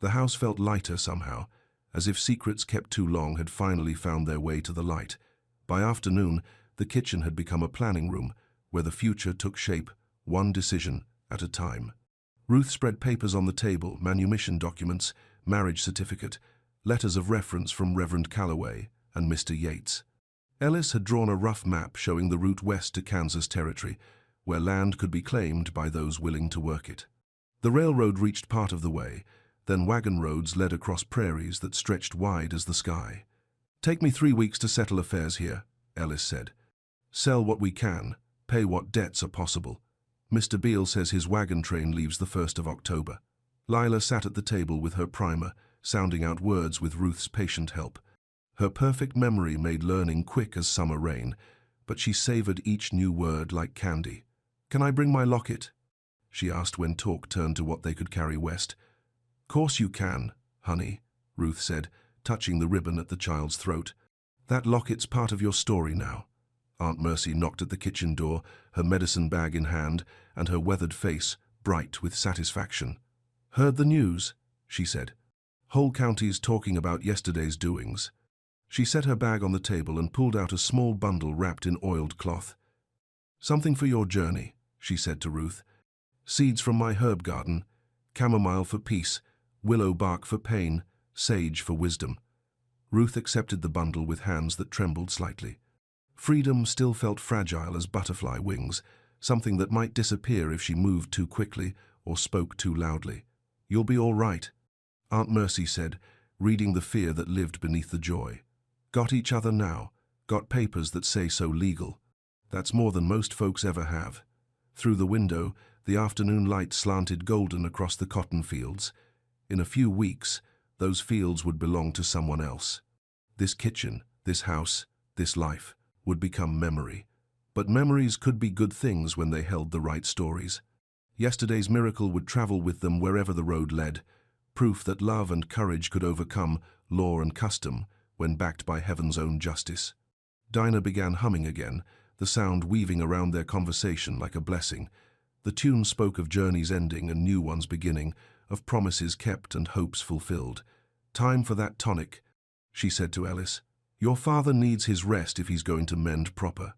The house felt lighter somehow, as if secrets kept too long had finally found their way to the light. By afternoon, the kitchen had become a planning room, where the future took shape, one decision at a time. Ruth spread papers on the table, manumission documents, marriage certificate, letters of reference from Reverend Calloway and Mr. Yates. Ellis had drawn a rough map showing the route west to Kansas Territory, where land could be claimed by those willing to work it. The railroad reached part of the way, then wagon roads led across prairies that stretched wide as the sky. Take me 3 weeks to settle affairs here, Ellis said. Sell what we can, pay what debts are possible. Mr. Beale says his wagon train leaves the 1st of October. Lila sat at the table with her primer, sounding out words with Ruth's patient help. Her perfect memory made learning quick as summer rain, but she savored each new word like candy. Can I bring my locket? She asked when talk turned to what they could carry west. Course you can, honey, Ruth said, touching the ribbon at the child's throat. That locket's part of your story now. Aunt Mercy knocked at the kitchen door, her medicine bag in hand, and her weathered face bright with satisfaction. Heard the news, she said. Whole county's talking about yesterday's doings. She set her bag on the table and pulled out a small bundle wrapped in oiled cloth. Something for your journey, she said to Ruth. Seeds from my herb garden, chamomile for peace, willow bark for pain, sage for wisdom. Ruth accepted the bundle with hands that trembled slightly. Freedom still felt fragile as butterfly wings, something that might disappear if she moved too quickly or spoke too loudly. You'll be all right, Aunt Mercy said, reading the fear that lived beneath the joy. Got each other now, got papers that say so legal. That's more than most folks ever have. Through the window, the afternoon light slanted golden across the cotton fields. In a few weeks, those fields would belong to someone else. This kitchen, this house, this life would become memory. But memories could be good things when they held the right stories. Yesterday's miracle would travel with them wherever the road led, proof that love and courage could overcome law and custom when backed by heaven's own justice. Dinah began humming again, the sound weaving around their conversation like a blessing. The tune spoke of journeys ending and new ones beginning, of promises kept and hopes fulfilled. Time for that tonic, she said to Ellis. Your father needs his rest if he's going to mend proper.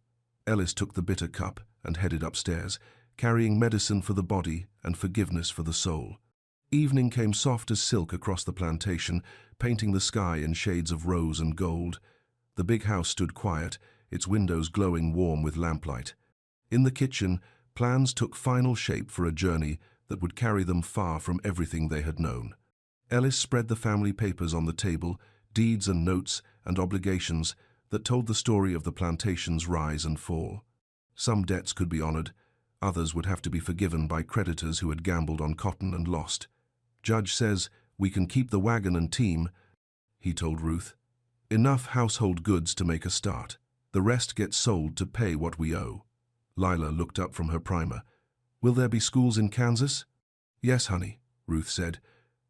Ellis took the bitter cup and headed upstairs, carrying medicine for the body and forgiveness for the soul. Evening came soft as silk across the plantation, painting the sky in shades of rose and gold. The big house stood quiet, its windows glowing warm with lamplight. In the kitchen, plans took final shape for a journey that would carry them far from everything they had known. Ellis spread the family papers on the table, deeds and notes and obligations that told the story of the plantation's rise and fall. Some debts could be honored, others would have to be forgiven by creditors who had gambled on cotton and lost. Judge says we can keep the wagon and team, he told Ruth. Enough household goods to make a start. The rest gets sold to pay what we owe. Lila looked up from her primer. Will there be schools in Kansas? Yes, honey, Ruth said.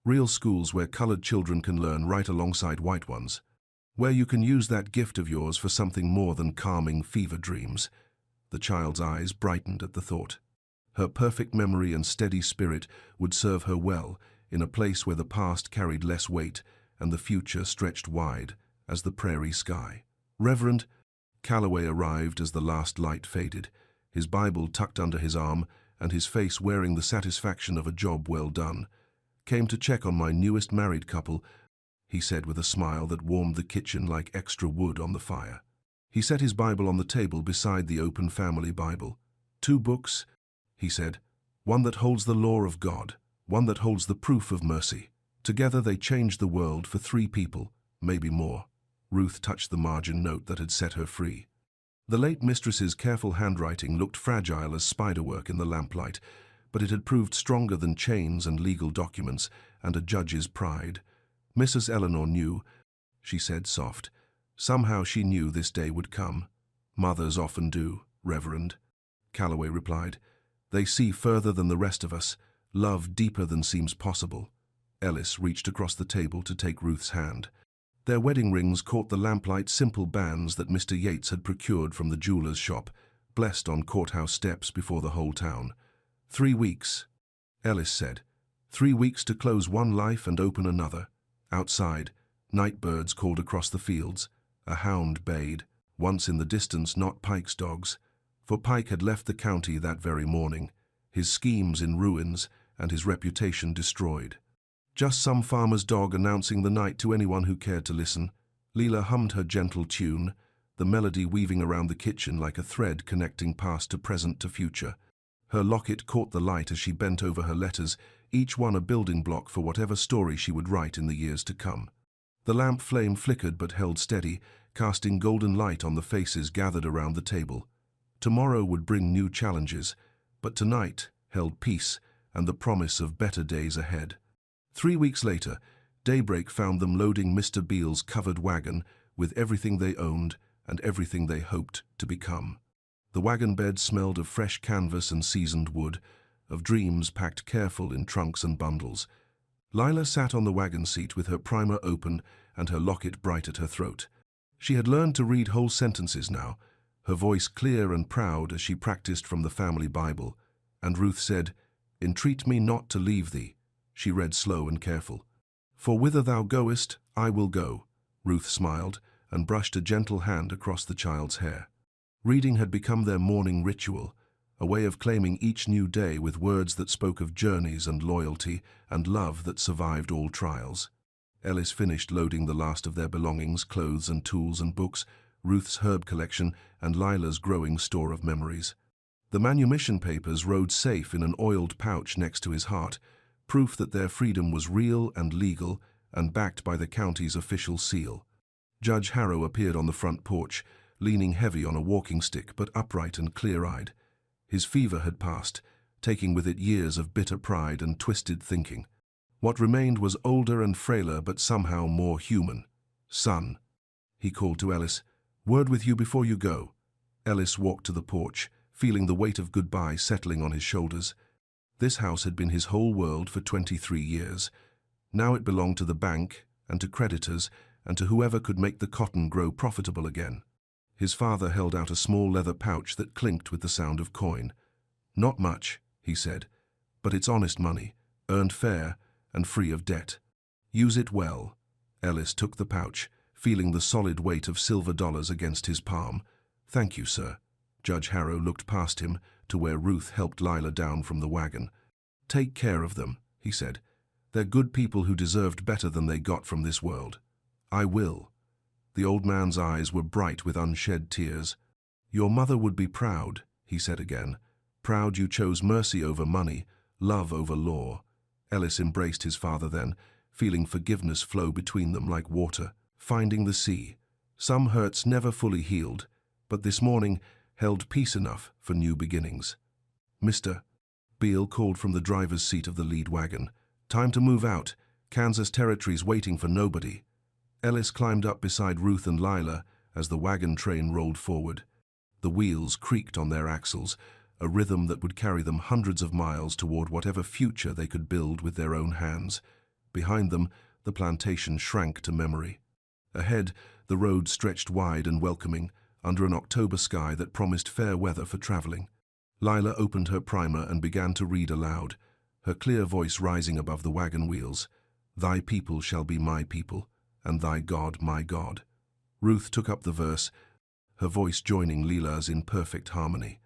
Real schools where colored children can learn right alongside white ones. Where you can use that gift of yours for something more than calming fever dreams. The child's eyes brightened at the thought. Her perfect memory and steady spirit would serve her well in a place where the past carried less weight and the future stretched wide as the prairie sky. Reverend Calloway arrived as the last light faded, his Bible tucked under his arm and his face wearing the satisfaction of a job well done. Came to check on my newest married couple, he said with a smile that warmed the kitchen like extra wood on the fire. He set his Bible on the table beside the open family Bible. 2 books, he said, one that holds the law of God, one that holds the proof of mercy. Together they changed the world for 3 people, maybe more. Ruth touched the margin note that had set her free. The late mistress's careful handwriting looked fragile as spiderwork in the lamplight, but it had proved stronger than chains and legal documents and a judge's pride. Mrs. Eleanor knew, she said soft. Somehow she knew this day would come. Mothers often do, Reverend. Calloway replied. They see further than the rest of us, love deeper than seems possible. Ellis reached across the table to take Ruth's hand. Their wedding rings caught the lamplight simple bands that Mr. Yates had procured from the jeweller's shop, blessed on courthouse steps before the whole town. 3 weeks, Ellis said. 3 weeks to close one life and open another. Outside, night birds called across the fields. A hound bayed, once in the distance not Pike's dogs, for Pike had left the county that very morning, his schemes in ruins and his reputation destroyed. Just some farmer's dog announcing the night to anyone who cared to listen. Leela hummed her gentle tune, the melody weaving around the kitchen like a thread connecting past to present to future. Her locket caught the light as she bent over her letters, each one a building block for whatever story she would write in the years to come. The lamp flame flickered but held steady, casting golden light on the faces gathered around the table. Tomorrow would bring new challenges, but tonight held peace and the promise of better days ahead. 3 weeks later, daybreak found them loading Mr. Beale's covered wagon with everything they owned and everything they hoped to become. The wagon bed smelled of fresh canvas and seasoned wood, of dreams packed careful in trunks and bundles. Lila sat on the wagon seat with her primer open and her locket bright at her throat. She had learned to read whole sentences now, her voice clear and proud as she practiced from the family Bible, and Ruth said, "Entreat me not to leave thee." She read slow and careful. "For whither thou goest, I will go." Ruth smiled and brushed a gentle hand across the child's hair. Reading had become their morning ritual, a way of claiming each new day with words that spoke of journeys and loyalty and love that survived all trials. Ellis finished loading the last of their belongings, clothes and tools and books, Ruth's herb collection and Lila's growing store of memories. The manumission papers rode safe in an oiled pouch next to his heart, proof that their freedom was real and legal and backed by the county's official seal. Judge Harrow appeared on the front porch, leaning heavy on a walking stick but upright and clear-eyed. His fever had passed, taking with it years of bitter pride and twisted thinking. What remained was older and frailer but somehow more human. "Son," he called to Ellis, "word with you before you go." Ellis walked to the porch, feeling the weight of goodbye settling on his shoulders. This house had been his whole world for 23 years. Now it belonged to the bank and to creditors and to whoever could make the cotton grow profitable again. His father held out a small leather pouch that clinked with the sound of coin. "Not much," he said, "but it's honest money, earned fair and free of debt. Use it well." Ellis took the pouch, feeling the solid weight of silver dollars against his palm. "Thank you, sir." Judge Harrow looked past him to where Ruth helped Lila down from the wagon. "Take care of them," he said. "They're good people who deserved better than they got from this world." "I will." The old man's eyes were bright with unshed tears. "Your mother would be proud," he said again. "Proud you chose mercy over money, love over law." Ellis embraced his father then, feeling forgiveness flow between them like water, finding the sea. Some hurts never fully healed, but this morning held peace enough for new beginnings. "Mr. Beale called from the driver's seat of the lead wagon. "Time to move out. Kansas Territory's waiting for nobody." Ellis climbed up beside Ruth and Lila as the wagon train rolled forward. The wheels creaked on their axles, a rhythm that would carry them hundreds of miles toward whatever future they could build with their own hands. Behind them, the plantation shrank to memory. Ahead, the road stretched wide and welcoming, under an October sky that promised fair weather for traveling. Lila opened her primer and began to read aloud, her clear voice rising above the wagon wheels. "Thy people shall be my people, and thy God my God." Ruth took up the verse, her voice joining Lila's in perfect harmony.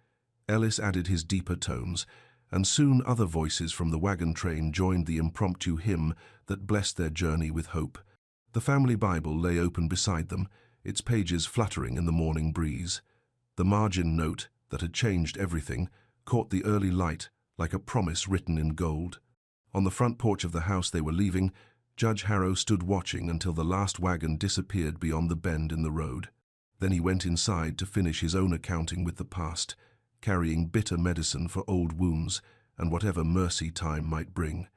Ellis added his deeper tones, and soon other voices from the wagon train joined the impromptu hymn that blessed their journey with hope. The family Bible lay open beside them, its pages fluttering in the morning breeze. The margin note that had changed everything caught the early light like a promise written in gold. On the front porch of the house they were leaving, Judge Harrow stood watching until the last wagon disappeared beyond the bend in the road. Then he went inside to finish his own accounting with the past, carrying bitter medicine for old wounds and whatever mercy time might bring.